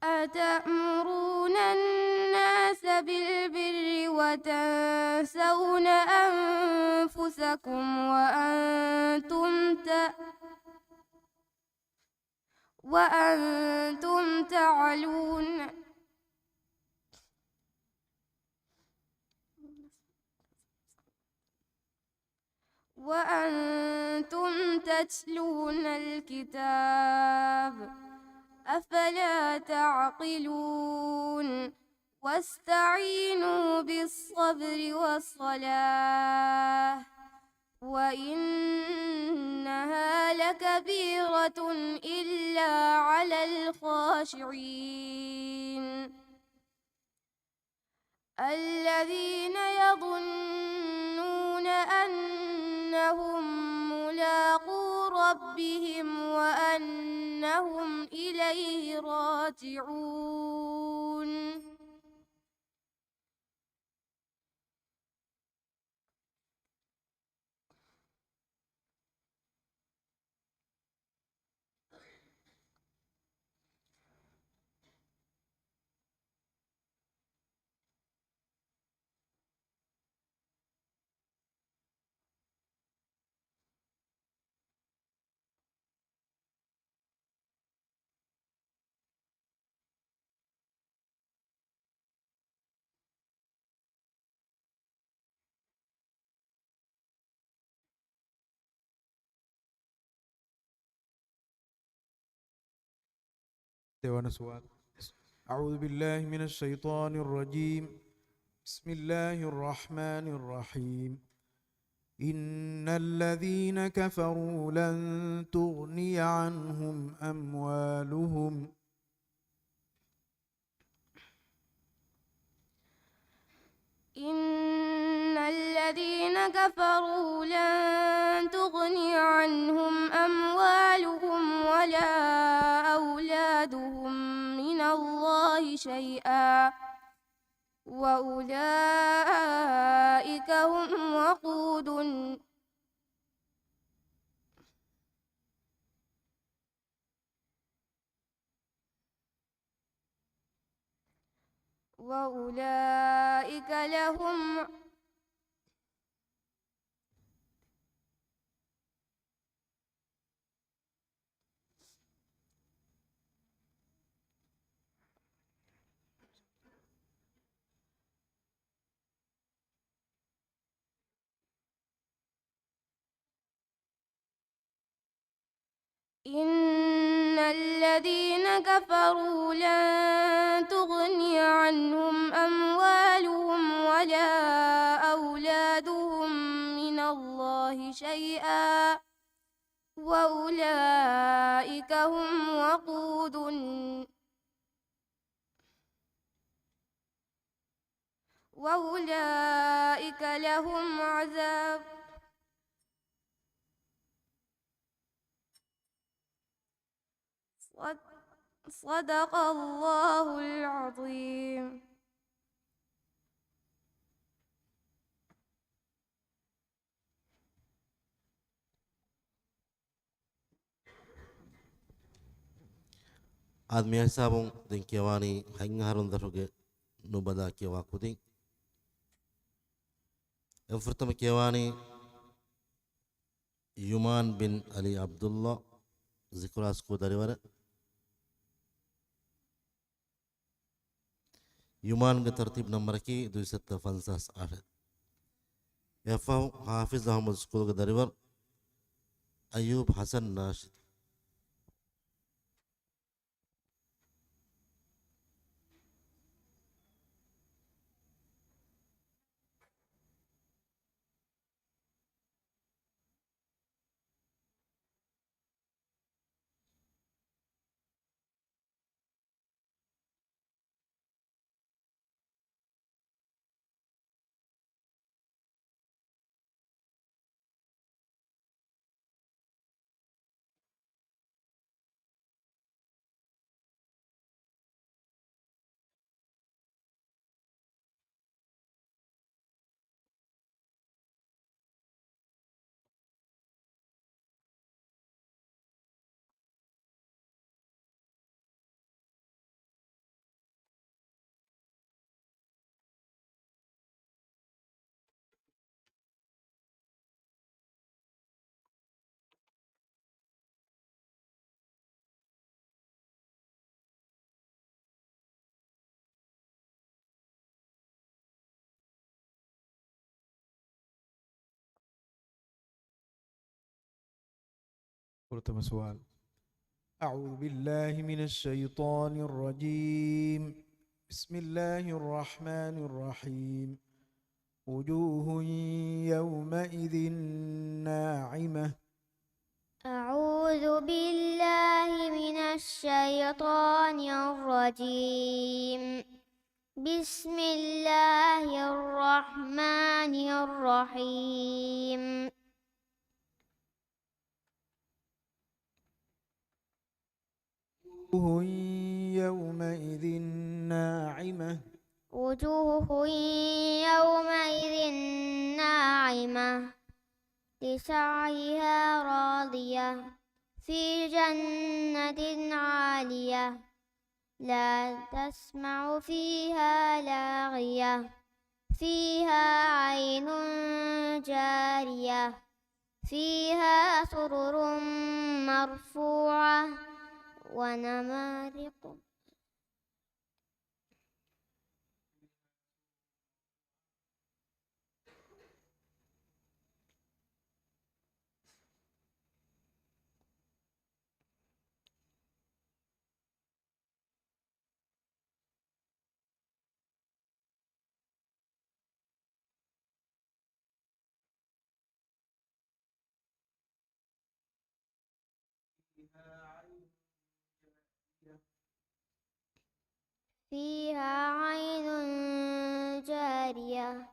أتأمرون الناس بالبر وتنسون أنفسكم وأنتم تتلون الكتاب أفلا تعقلون واستعينوا بالصبر والصلاة وإنها لكبيرة إلا على الخاشعين الذين يظنون أنهم ملاقو ربهم وأنهم إليه راجعون ديوان سؤال. أعوذ بالله من الشيطان الرجيم. بسم الله الرحمن الرحيم. إن الذين كفروا لن تغني عنهم أموالهم إن الذين كفروا لن تغني عنهم أموالهم ولا أولادهم من الله شيئا وأولئك هم وقود وأولئك لهم إن الذين كفروا لن تغني عنهم أموالهم ولا أولادهم من الله شيئا وأولئك هم وقود وأولئك لهم عذاب صدق الله العظيم. ಆದ್ಮೀಯ ಸಾಬಂ ದಿನ್ ಕೆವಾನಿ ಹಂಗಾರೊಂದರುಗೆ ನುಬದ ಕೆವಾ ಕುದಿಂ ಎಫ್ರತಮ ಕೆವಾನಿ ಯುಮಾನ್ ಬಿನ್ ಅಲಿ ಅಬ್ದುಲ್ಲಾ ಜಿಕ್ರಾಸ್ ಕುದರಿವರ ಯುಮಾನ್ಗೆ ತರ್ತೀಬ್ ನಂಬರ್ಕಿ 258 ಎಫ್ಎಂ ಹಾಫಿಜ್ ಅಹಮದ್ ಸ್ಕೂಲ್ಗೆ ದರಿವರ್ ಅಯ್ಯೂಬ್ ಹಸನ್ ನಾಶಿದ್ ورتم سؤال. أعوذ بالله من الشيطان الرجيم. بسم الله الرحمن الرحيم. وجوه يومئذ ناعمة. أعوذ بالله من الشيطان الرجيم. بسم الله الرحمن الرحيم. وجوه يومئذ ناعمة. وجوه يومئذ ناعمة لسعيها راضية في جنة عالية لا تسمع فيها لاغية فيها عين جارية فيها سرر مرفوعة ونمارق فيها عين جارية.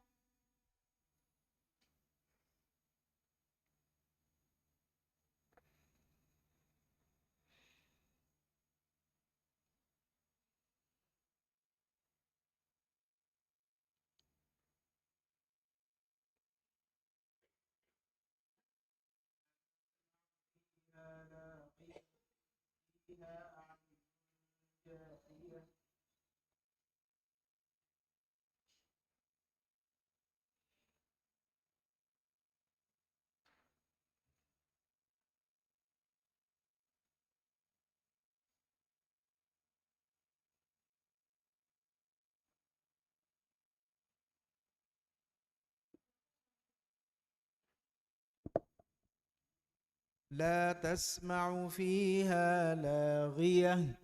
لا تسمع فيها لاغية.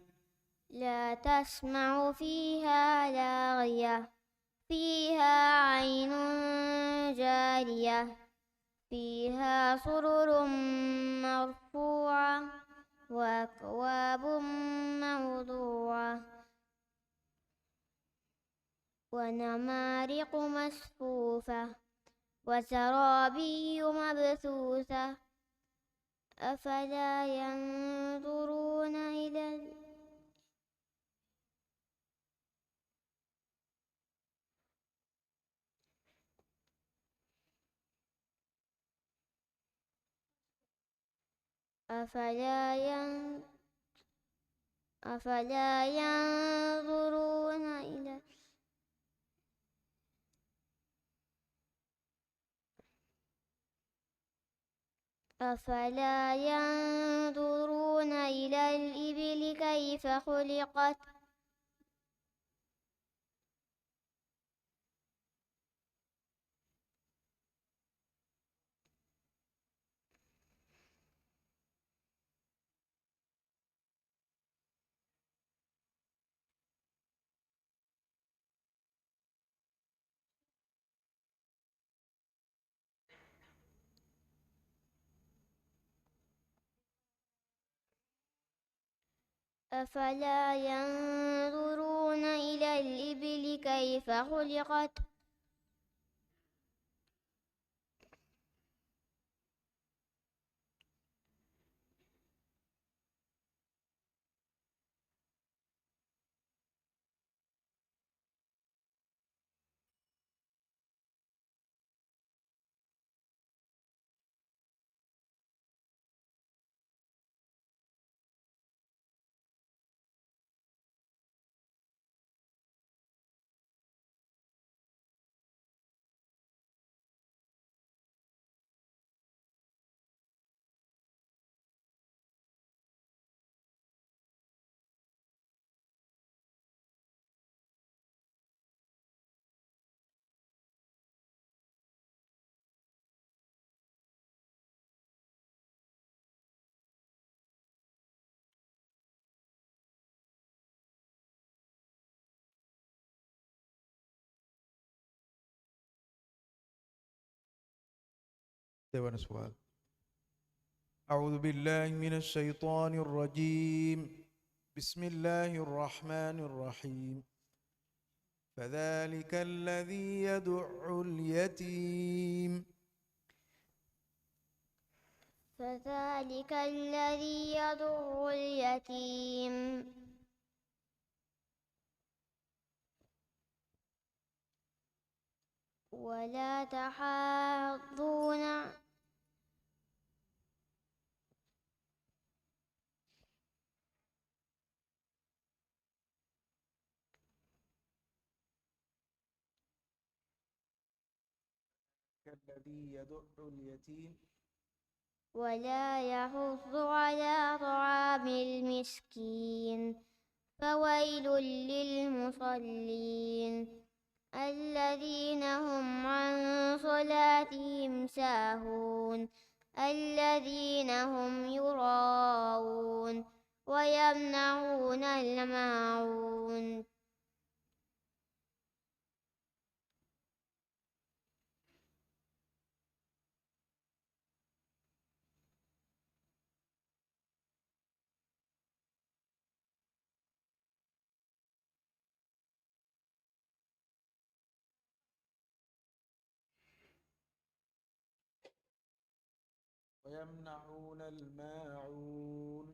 لا تسمع فيها لاغية فيها عين جارية فيها سرر مرفوعة وأكواب موضوعة ونمارق مصفوفة وزرابي مبثوثة أفلا ينظرون إلى أفلا ين... أفلا ينظرون إلى أفلا ينظرون إلى الإبل كيف خلقت أفلا ينظرون إلى الإبل كيف خلقت ديوان سؤال. أعوذ بالله من الشيطان الرجيم. بسم الله الرحمن الرحيم. فذلك الذي يدع اليتيم. فذلك الذي يدع اليتيم ولا تحاضون الذي يدع اليتيم ولا يحض على طعام المسكين فويل للمصلين الذين هم عن صلاتهم ساهون الذين هم يراءون ويمنعون الماعون ويمنعون الماعون.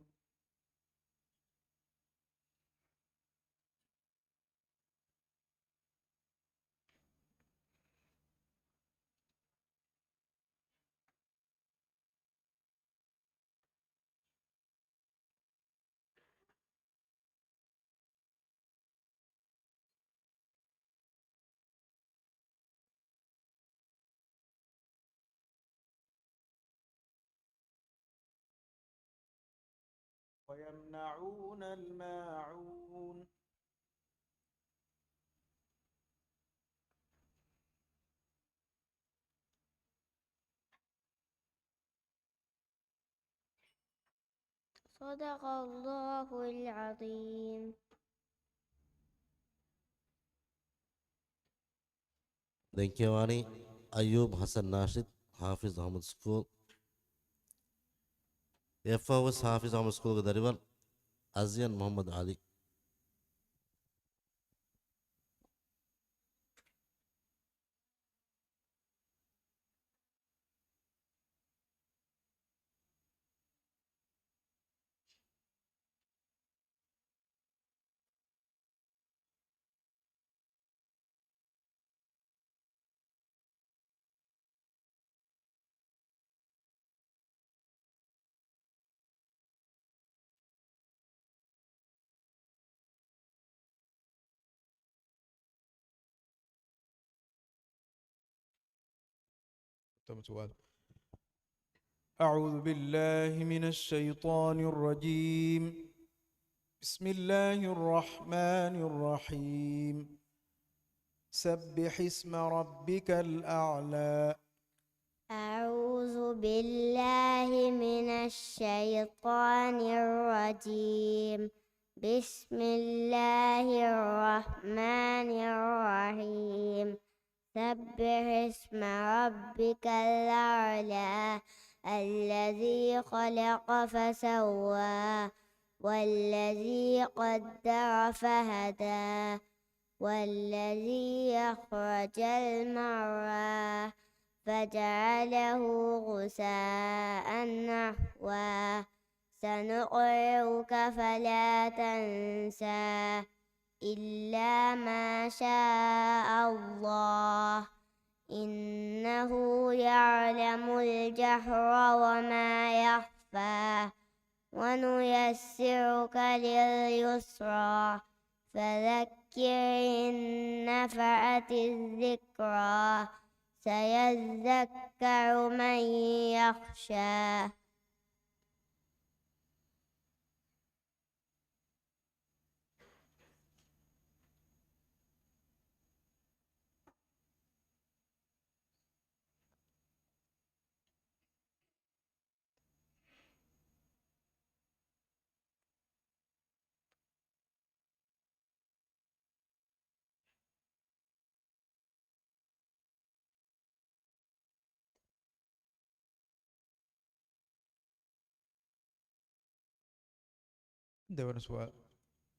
ويمنعون الماعون. صدق الله العظيم. Denkewani Ayub Hassan Nashid, Hafiz Ahmad School. FOS Hafiz Ahmad School Darival, Azian Muhammad Ali. تم سؤال. أعوذ بالله من الشيطان الرجيم. بسم الله الرحمن الرحيم. سبح اسم ربك الأعلى. أعوذ بالله من الشيطان الرجيم. بسم الله الرحمن الرحيم. سبح اسم ربك الأعلى الذي خلق فسوى والذي قدر فهدى والذي أخرج المرعى فجعله غثاء نحوا سنقرئك فلا تنسى إلا ما شاء الله إنه يعلم الجهر وما يخفى ونيسرك لليسرى فذكر إن نفعت الذكرى سيذكر من يخشى ده سؤال.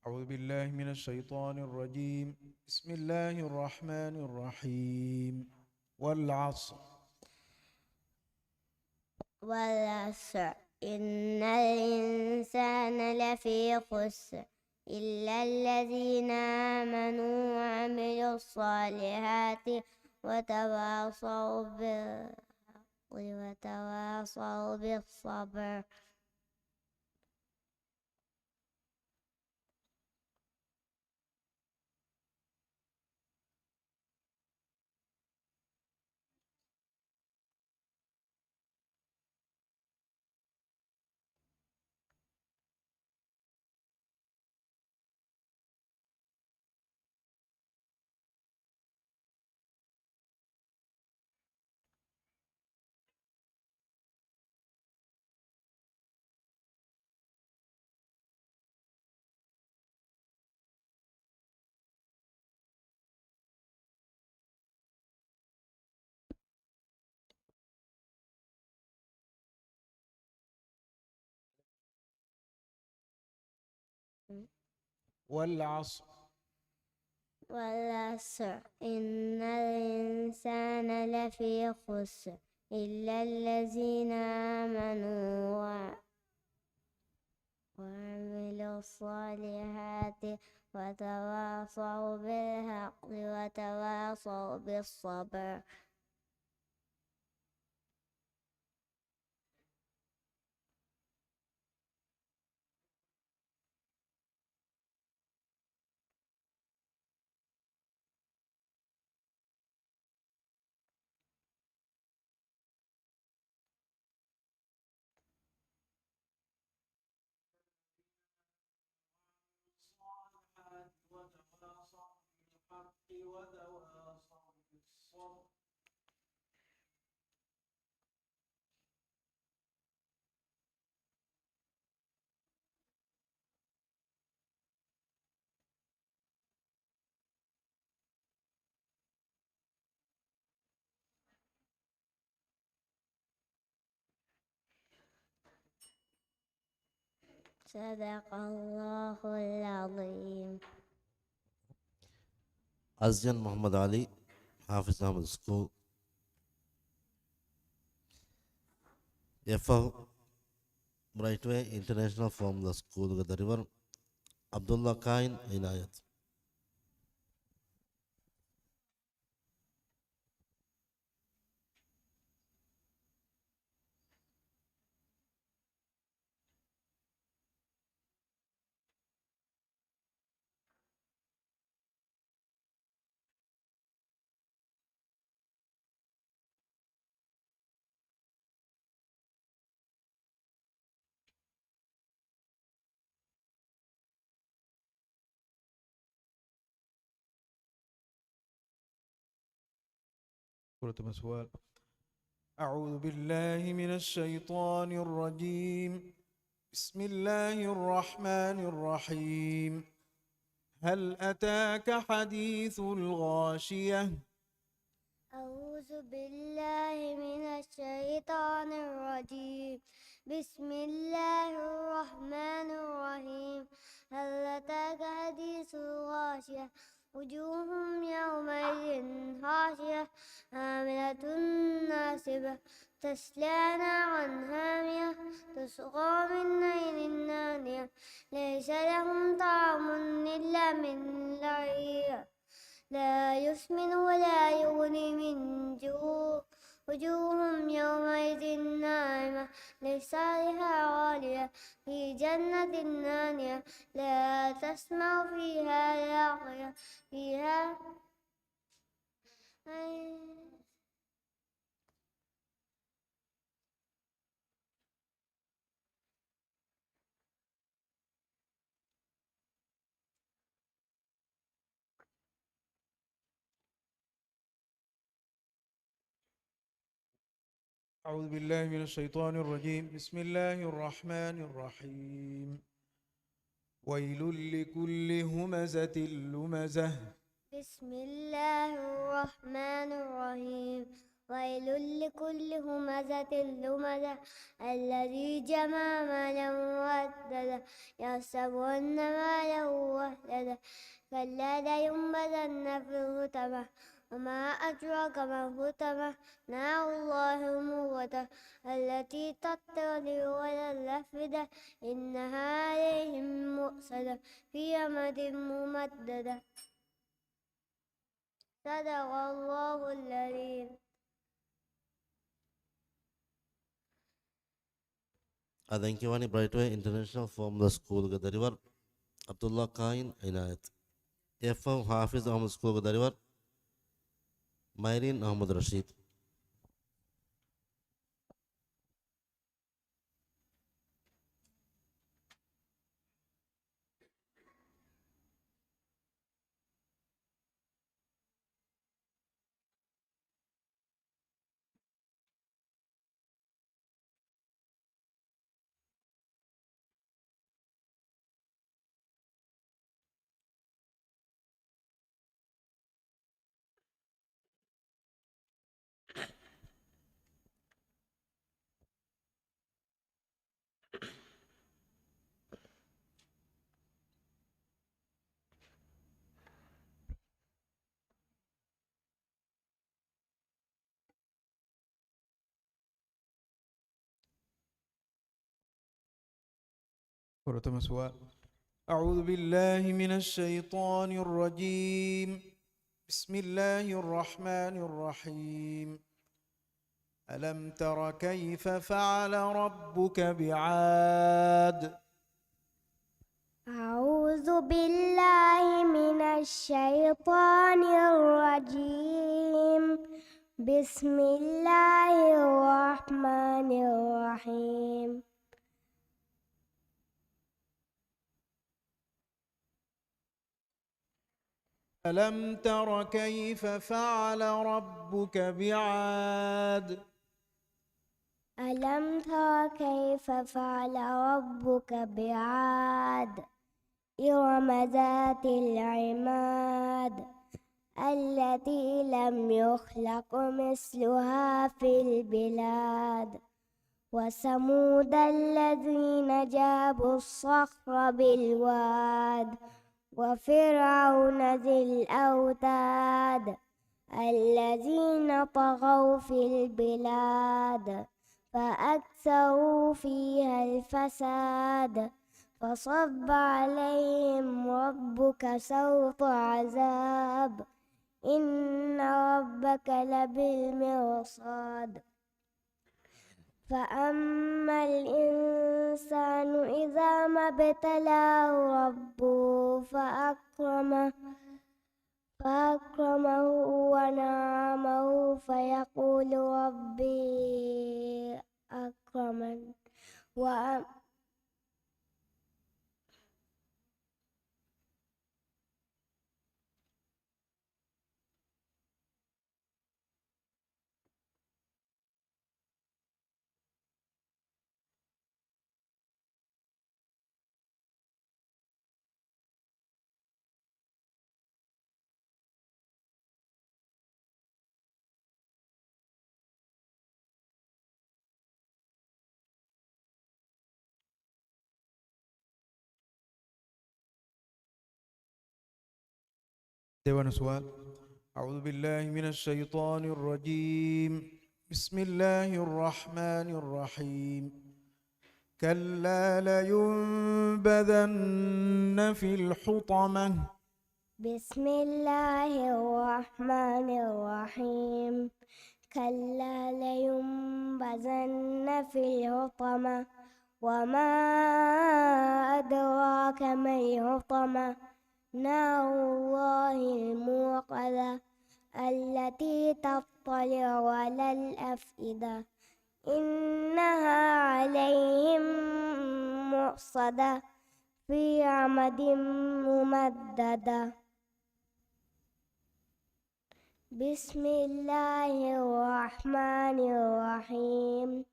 أعوذ بالله من الشيطان الرجيم. بسم الله الرحمن الرحيم. والعصر. والعصر إن الإنسان لفي خسر إلا الذين آمنوا وعملوا الصالحات وتواصوا بالحق وتواصوا بالصبر. والعصر. والعصر إن الإنسان لفي خسر إلا الذين آمنوا وعملوا الصالحات وتواصوا بالحق وتواصوا بالصبر. صدق الله العظيم. Azjan Muhammad Ali, Hafiz Ahmad School. FA Brightway International from the school the river Abdullah Kain Inayat. سورة سؤال. أعوذ بالله من الشيطان الرجيم. بسم الله الرحمن الرحيم. هل أتاك حديث الغاشية؟ أعوذ بالله من الشيطان الرجيم. بسم الله الرحمن الرحيم. هل أتاك حديث الغاشية؟ وجوه يومئذ خاشعة عاملة ناصبة تصلى نارا حامية تسقى من عين آنية ليس لهم طعم إلا من ضريع لا يسمن ولا يغني من جوع وجوه يومئذ ناعمة لسعيها عالية في جنة نانية لا تسمع فيها لاغية فيها أعوذ بالله من الشيطان الرجيم. بسم الله الرحمن الرحيم. ويل لكل همزة لمزة. بسم الله الرحمن الرحيم. ويل لكل همزة لمزة الذي جمع مالا وعدده لده يحسب أن ماله أخلده كلا لينبذن في الحطمة وما أدراك ما الحطمة نار الله الموقدة التي تطلع على الأفئدة إنها عليهم مؤصدة في أمد ممددة صدق الله العظيم. Adankiwani Brightway International Formula School ga dariwar Abdullah Kain Inayat. FM Hafiz Ahmad School ga dariwar Myrin Ahmad Rashid. Pertama suara. أعوذ بالله من الشيطان الرجيم. بسم الله الرحمن الرحيم. ألم تر كيف فعل ربك بعاد؟ أعوذ بالله من الشيطان الرجيم. بسم الله الرحمن الرحيم. ألم تر كيف فعل ربك بعاد؟ ألم تر كيف فعل ربك بعاد؟ إرم ذات العماد التي لم يخلق مثلها في البلاد وثمود الذين جابوا الصخر بالواد وفرعون ذي الأوتاد الذين طغوا في البلاد فأكثروا فيها الفساد فصب عليهم ربك سوط عذاب إن ربك لبالمرصاد فأما الإنسان إذا ما ابتلاه ربه فأكرمه ونعمه فيقول ربي أكرمن Dewan suara. أعوذ بالله من الشيطان الرجيم. بسم الله الرحمن الرحيم. كلا لينبذن في الحطمة. بسم الله الرحمن الرحيم. كلا لينبذن في الحطمة وما أدراك ما الحطمة نار الله الموقدة التي تطلع على الأفئدة إنها عليهم مؤصدة في عمد ممددة. بسم الله الرحمن الرحيم.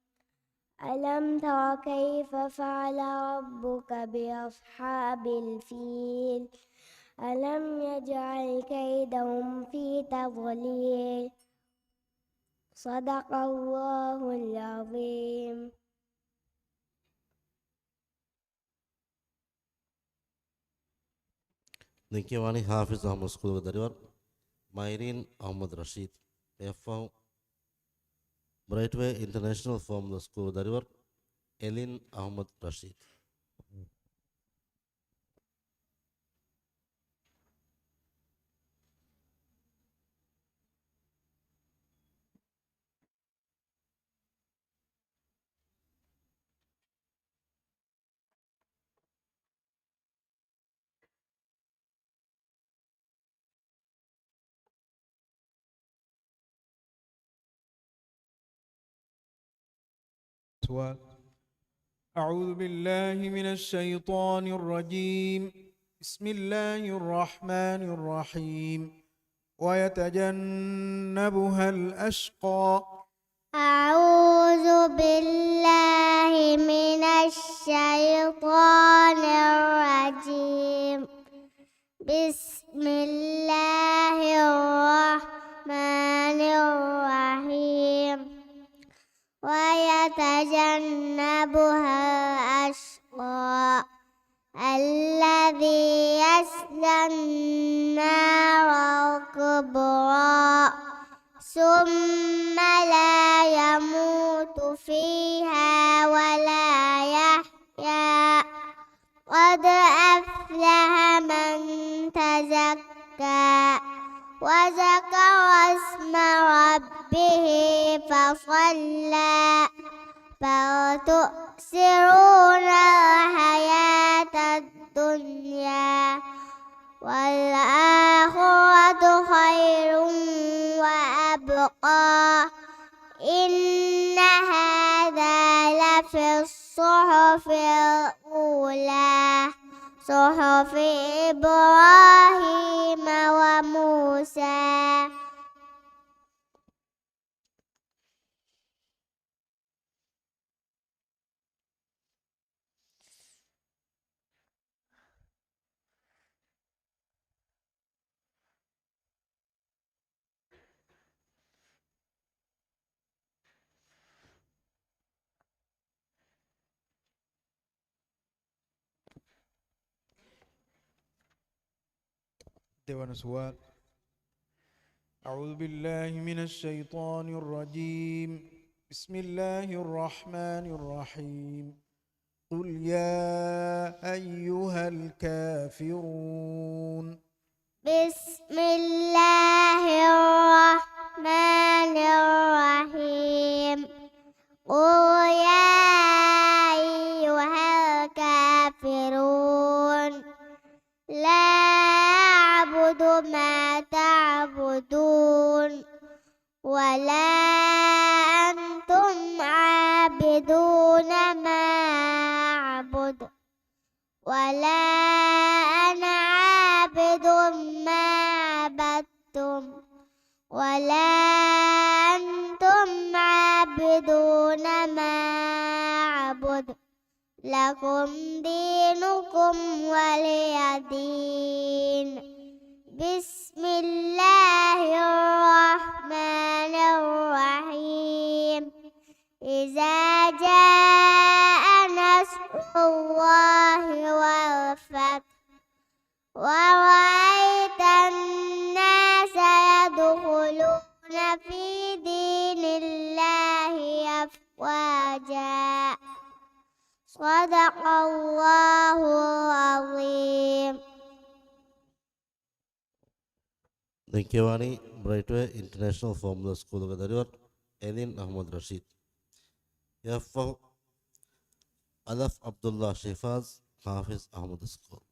ألم تر كيف فعل ربك بأصحاب الفيل ألم يجعل كيدهم في تضليل صدق الله العظيم. Ninkewani Hafiz Ahmad School Dariwar, Myrin Ahmad Rashid, F. Brightway International from the School Dariwar, Elin Ahmad Rashid. سؤال. أعوذ بالله من الشيطان الرجيم. بسم الله الرحمن الرحيم. ويتجنبها الأشقى. أعوذ بالله من الشيطان الرجيم. بسم الله الرحمن الرحيم. ويتجنبها الأشقى الذي يصلى النار الكبرى ثم لا يموت فيها ولا يحيا قد أفلح من تزكى وذكر اسم ربه فصلى بل تؤثرون الحياة الدنيا والآخرة خير وأبقى إن هذا لفي الصحف الأولى صحف إبراهيم وموسى. ديوان سؤال. أعوذ بالله من الشيطان الرجيم. بسم الله الرحمن الرحيم. قل يا أيها الكافرون. بسم الله الرحمن الرحيم. قل يا أيها الكافرون لا أعبد ما تعبدون ولا أنتم عابدون ما أعبد ولا أنا عابد ما عبدتم ولا أنتم عابدون ما أعبد لكم دينكم ولي دين. بسم الله الرحمن الرحيم. إذا جاء نصر الله والفتح ورأيت الناس يدخلون في دين الله أفواجا صدق الله العظيم. Ninkewani Brightway International Formula School Dariwar, Elin Ahmad Rashid. F. Alaf Abdullah Shifaz, Hafiz Ahmad School.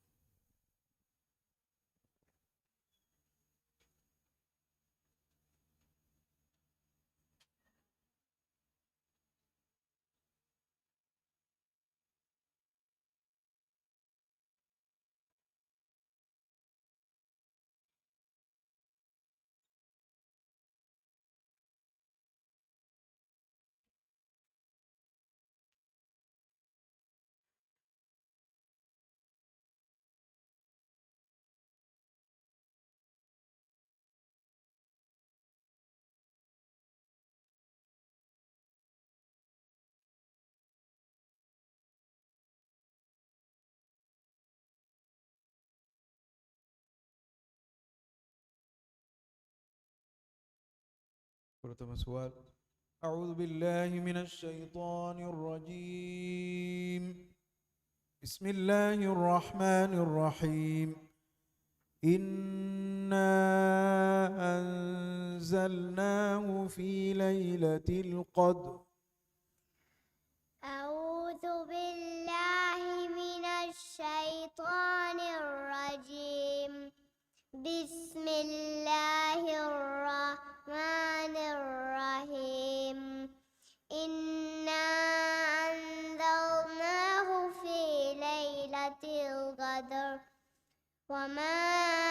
pertama soal. أعوذ بالله من الشيطان الرجيم. بسم الله الرحمن الرحيم. إنا أنزلناه في ليلة القدر. أعوذ بالله من الشيطان الرجيم. بسم الله الرحمن الرحيم. إنا أنزلناه في ليلة القدر. وما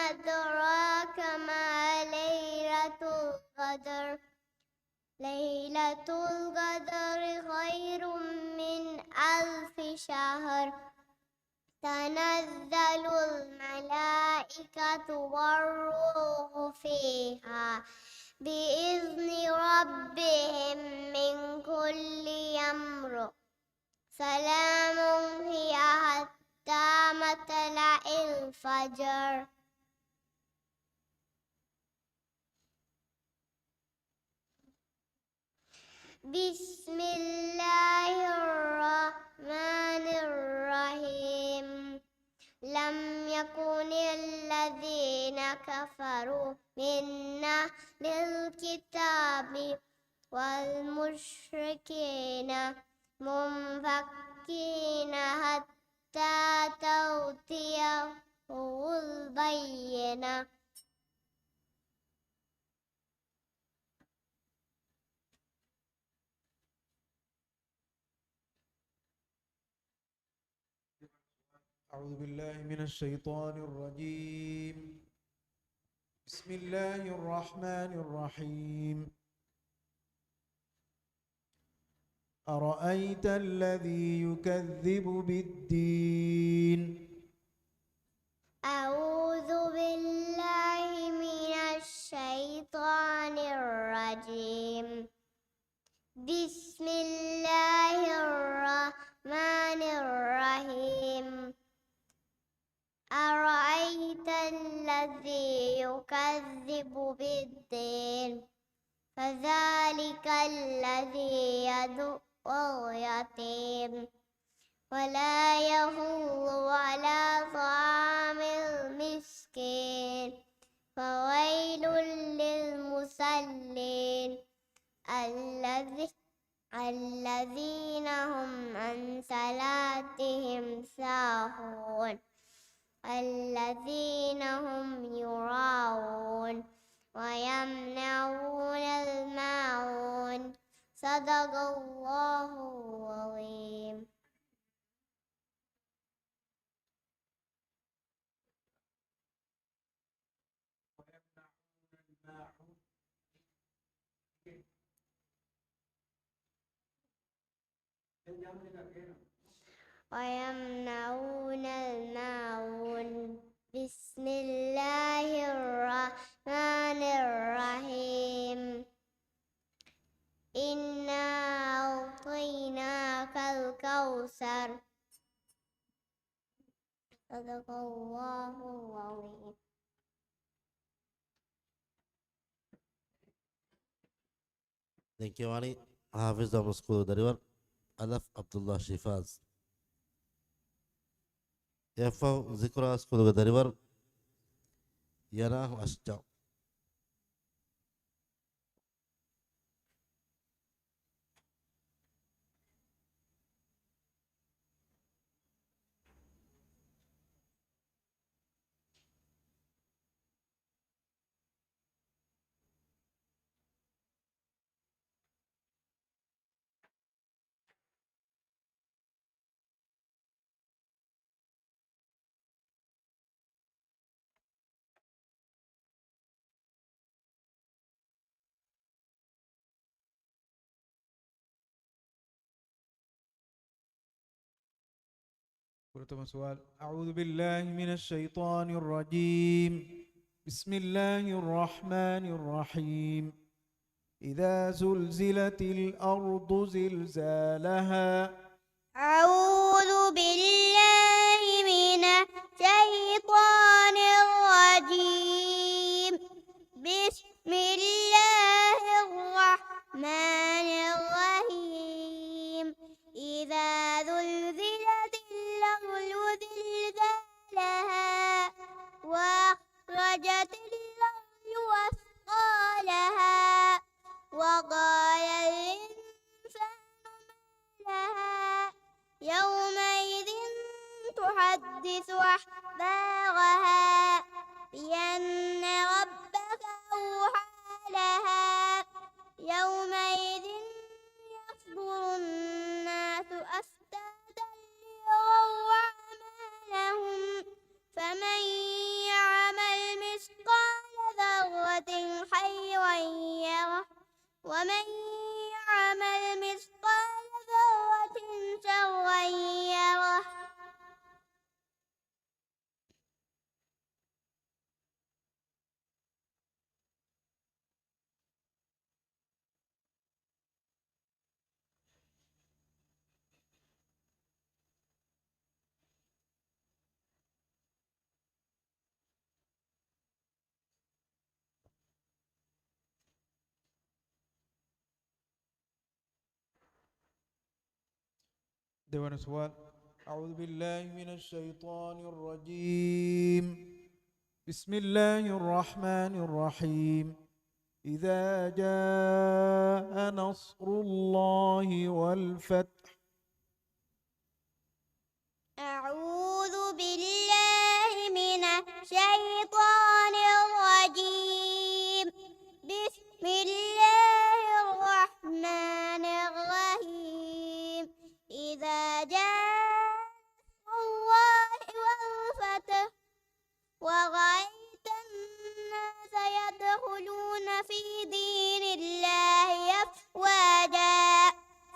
أدراك ما ليلة القدر. ليلة القدر خير من 1000 شهر. تنزل الملائكة والروح فيها بإذن ربهم من كل أمر. سلام هي حتى مطلع الفجر. بسم الله الرحمن الرحيم. لم يكن الذين كفروا من أهل الكتاب والمشركين منفكين حتى تأتيهم البينة. أعوذ بالله من الشيطان الرجيم. بسم الله الرحمن الرحيم. أرأيت الذي يكذب بالدين. أعوذ بالله من الشيطان الرجيم. بسم الله الرحمن الرحيم. أرأيت الذي يكذب بالدين. فذلك الذي يدعو اليتيم ولا يحض على طعام المسكين. فويل للمصلين الذين هم عن صلاتهم ساهون. الذين هم يراءون ويمنعون الماعون. صدق الله العظيم. ويمنعون الماعون. بسم الله الرحمن الرحيم. إنا أعطيناك الكوثر. صدق الله العظيم. Thank you, Wani. Hafiz of School Dariwar. Alaf Abdullah Shifaz. يرفع ذكر أسكول داريور يراه أشجع. pertama soal. أعوذ بالله من الشيطان الرجيم. بسم الله الرحمن الرحيم. إذا زلزلت الأرض زلزالها. أعوذ بالله من الشيطان الرجيم. بسم الله الرحمن تحدث أخبارها بأن ربك أوحى لها يومئذ يصدر الناس أشتاتا ليروا أعمالهم فمن يعمل مثقال ذرة خيرا يره ومن يعمل مثقال ذرة شرا يره. دون سؤال. أعوذ بالله من الشيطان الرجيم. بسم الله الرحمن الرحيم. إذا جاء نصر الله والفتح. أعوذ بالله من الشيطان الرجيم. بسم الله الرحمن الرحيم. إذا جاء الله والفتح ورأيت الناس يدخلون في دين الله أفواجا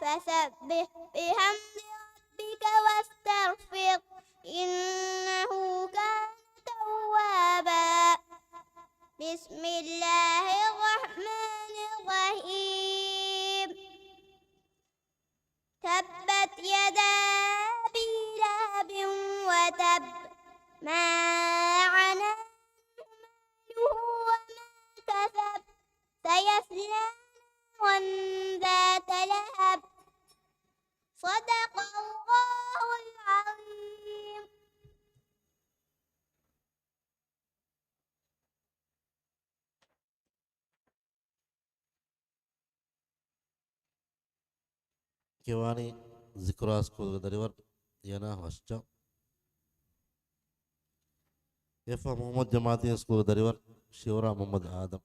فسبح بحمد ربك واستغفر إنه كان توابا. بسم الله الرحمن الرحيم. تبت يدا أبي لهب وتب ما عنه ماله وما كسب سيصلى نارا ذات لهب. صدق الله العظيم. كيواني ذكرى سكول دريور ينا هشتا يفا محمد جماعتي سكول دريور شورا محمد آدم.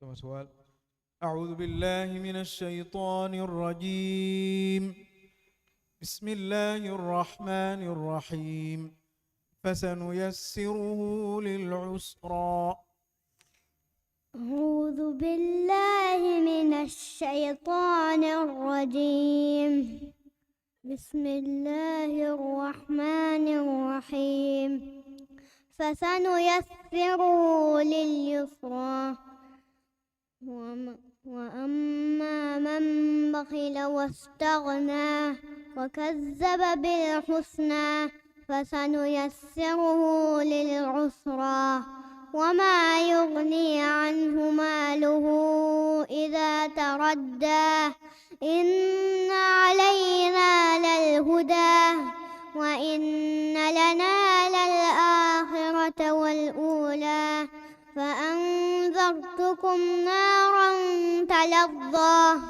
ثم سؤال. أعوذ بالله من الشيطان الرجيم. بسم الله الرحمن الرحيم. فسنيسره للعسرى. أعوذ بالله من الشيطان الرجيم. بسم الله الرحمن الرحيم. فسنيسره لليسرى وأما من بخل واستغنى وكذب بالحسنى فسنيسره للعسرى وما يغني عنه ماله إذا تردى إن علينا للهدى وإن لنا للآخرة والأولى فأنذرتكم نارا تلظى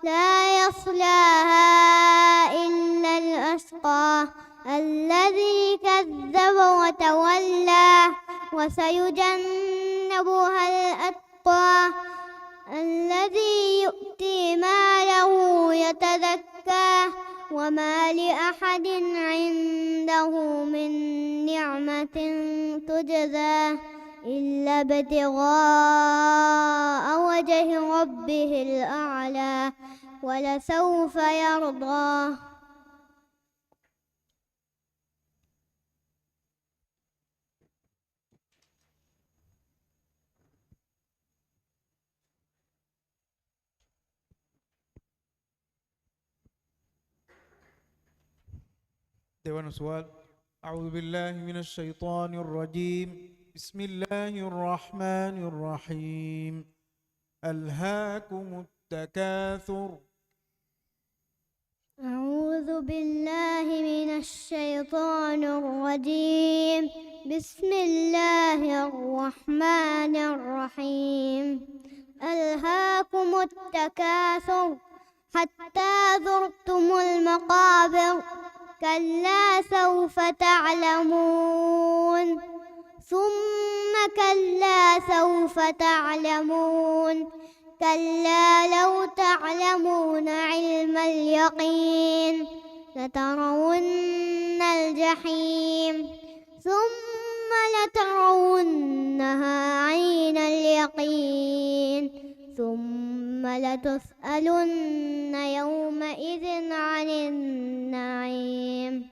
لا يصلاها إلا الأشقى الذي كذب وتولى وسيجنبها الأتقى الذي يؤتي ماله يتزكى وما لأحد عنده من نعمة تجزى إلا ابتغاء وجه ربه الأعلى ولسوف يرضى. ديوان سؤال. أعوذ بالله من الشيطان الرجيم. بسم الله الرحمن الرحيم. ألهاكم التكاثر. أعوذ بالله من الشيطان الرجيم. بسم الله الرحمن الرحيم. ألهاكم التكاثر حتى زرتم المقابر كلا سوف تعلمون ثم كلا سوف تعلمون كلا لو تعلمون علم اليقين لترون الجحيم ثم لترونها عين اليقين ثم لتسألن يومئذ عن النعيم.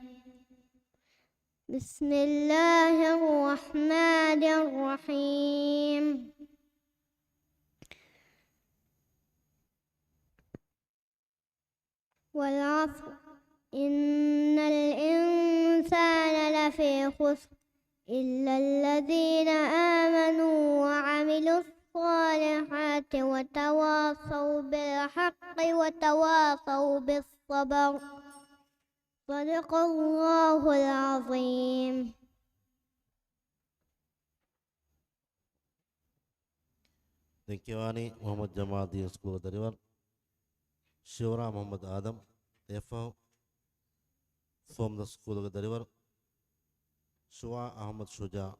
بسم الله الرحمن الرحيم. والعصر إن الإنسان لفي خسر إلا الذين آمنوا وعملوا الصالحات وتواصوا بالحق وتواصوا بالصبر. صدق الله العظيم. Dinkiwani Muhammad Jamal di School Dariwar Shura Muhammad Adam FO from the School of Dariwar Shua Ahmad Shuja.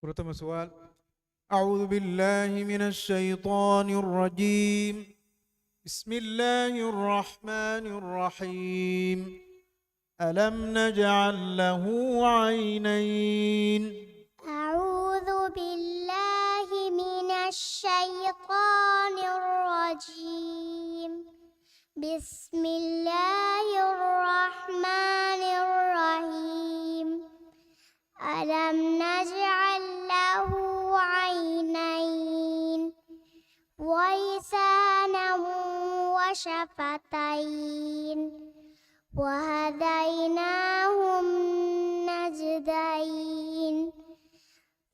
Pertama soal. أعوذ بالله من الشيطان الرجيم. بسم الله الرحمن الرحيم. ألم نجعل له عينين. أعوذ بالله من الشيطان الرجيم. بسم الله الرحمن الرحيم. ألم نجعل له عينين ولسانا وشفتين وهديناه النجدين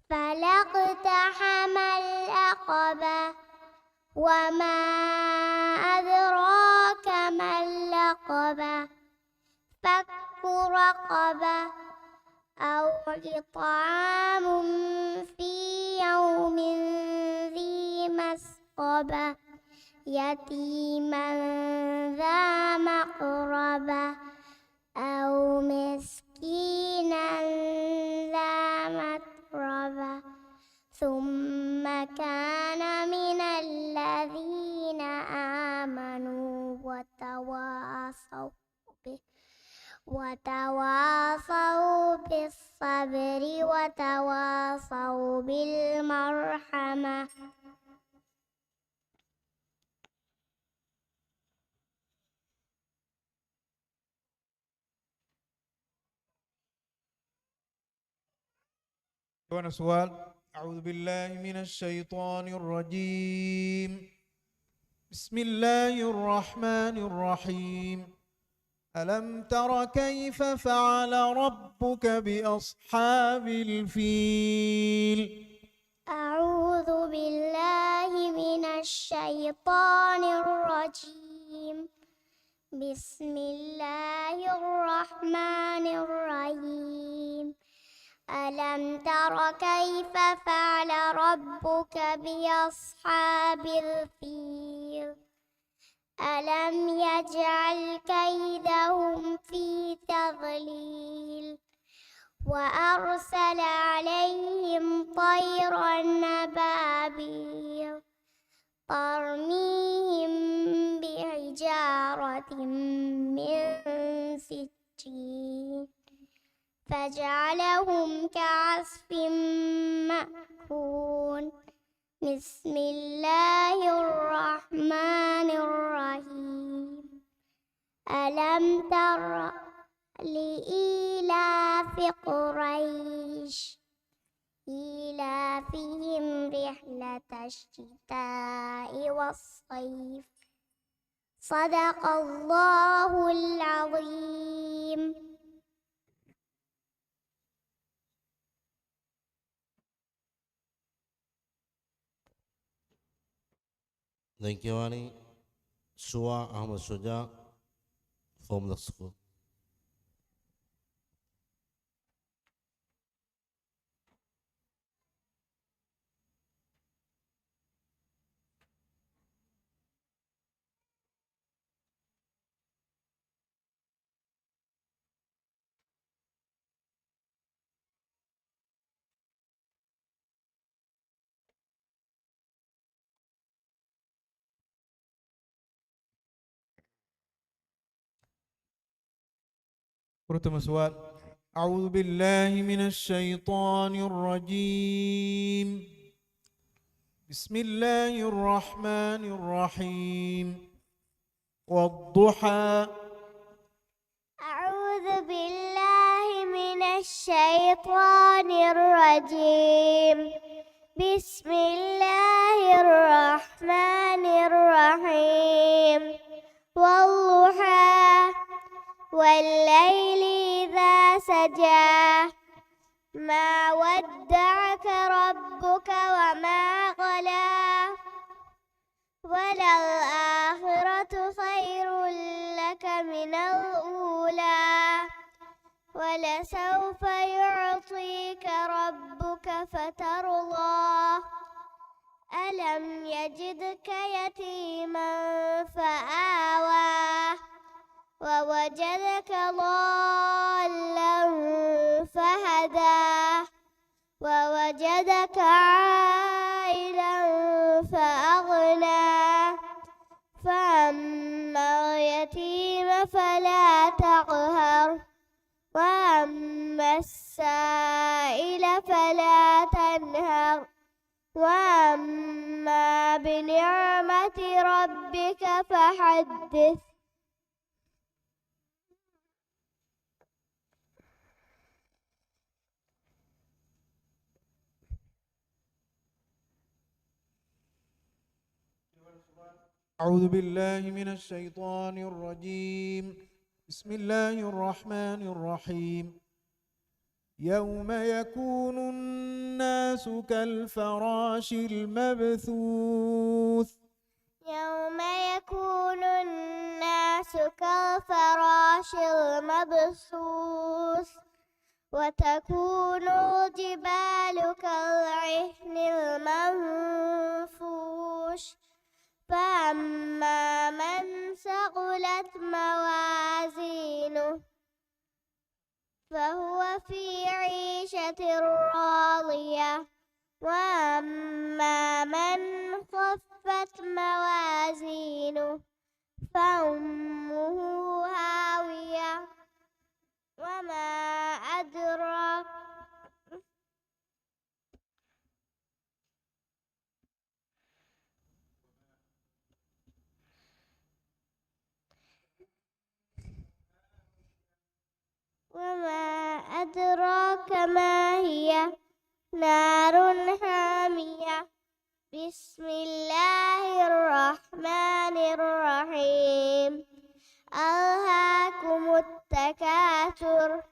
فلا اقتحم العقبة وما أدراك ما العقبة فك رقبة أو إطعام في يوم مسغبة يتيما ذا مقربة أو مسكينا ذا متربة ثم كان من الذين آمنوا وتواصوا بالصبر وتواصوا بالمرحمة. وانا سؤال. أعوذ بالله من الشيطان الرجيم. بسم الله الرحمن الرحيم. ألم تر كيف فعل ربك بأصحاب الفيل؟ أعوذ بالله من الشيطان الرجيم. بسم الله الرحمن الرحيم. ألم تر كيف فعل ربك بأصحاب الفيل؟ ألم يجعل كيدهم في تضليل وأرسل عليهم طيرا أبابيل ترميهم بحجارة من سجيل فجعلهم كعصف مأكول. بسم الله الرحمن الرحيم. ألم تر لإيلاف قريش إيلافهم رحلة الشتاء والصيف. صدق الله العظيم. Thank you, Ani. Shua Ahmad Shuja from the school. Pertama soal. أعوذ بالله من الشيطان الرجيم. بسم الله الرحمن الرحيم. والضحى. أعوذ بالله من الشيطان الرجيم. بسم الله الرحمن الرحيم. والضحى والليل إذا سجى ما ودعك ربك وما قلى وللآخرة خير لك من الأولى ولسوف يعطيك ربك فترضى ألم يجدك يتيما فآوى ووجدك ضالا فهدى ووجدك عائلا فأغنى فأما اليتيم فلا تقهر وأما السائل فلا تنهر وأما بنعمة ربك فحدث. أعوذ بالله من الشيطان الرجيم. بسم الله الرحمن الرحيم. يوم يكون الناس كالفراش المبثوث. يوم يكون الناس كالفراش المبثوث وتكون الجبال كالعهن المنفوش وأما من ثقلت موازينه فهو في عيشة راضية وأما من خفت موازينه فأمه هاوية وما أدراك ما هي نار حامية بسم الله الرحمن الرحيم ألهاكم التكاثر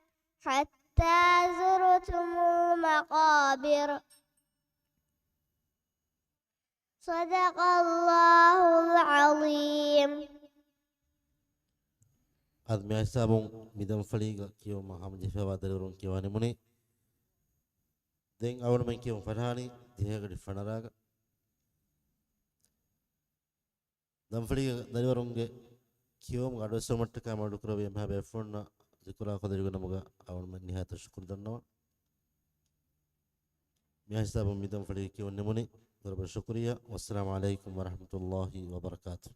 حتى زرتم المقابر صدق الله العظيم. ad mi sabung midam faliga kiyo maham jefa wadare kiwane muni den awon men kiyo farhani dihega fanaraga dam faliga dariwarunge kiyo ngado somatta ka madu kro be mabe fonna zikura khode jugana muga awon men nihata shukr dannawa mi sabung midam faliga kiyo nemuni darba shukriya wassalamu alaikum warahmatullahi wabarakatuh.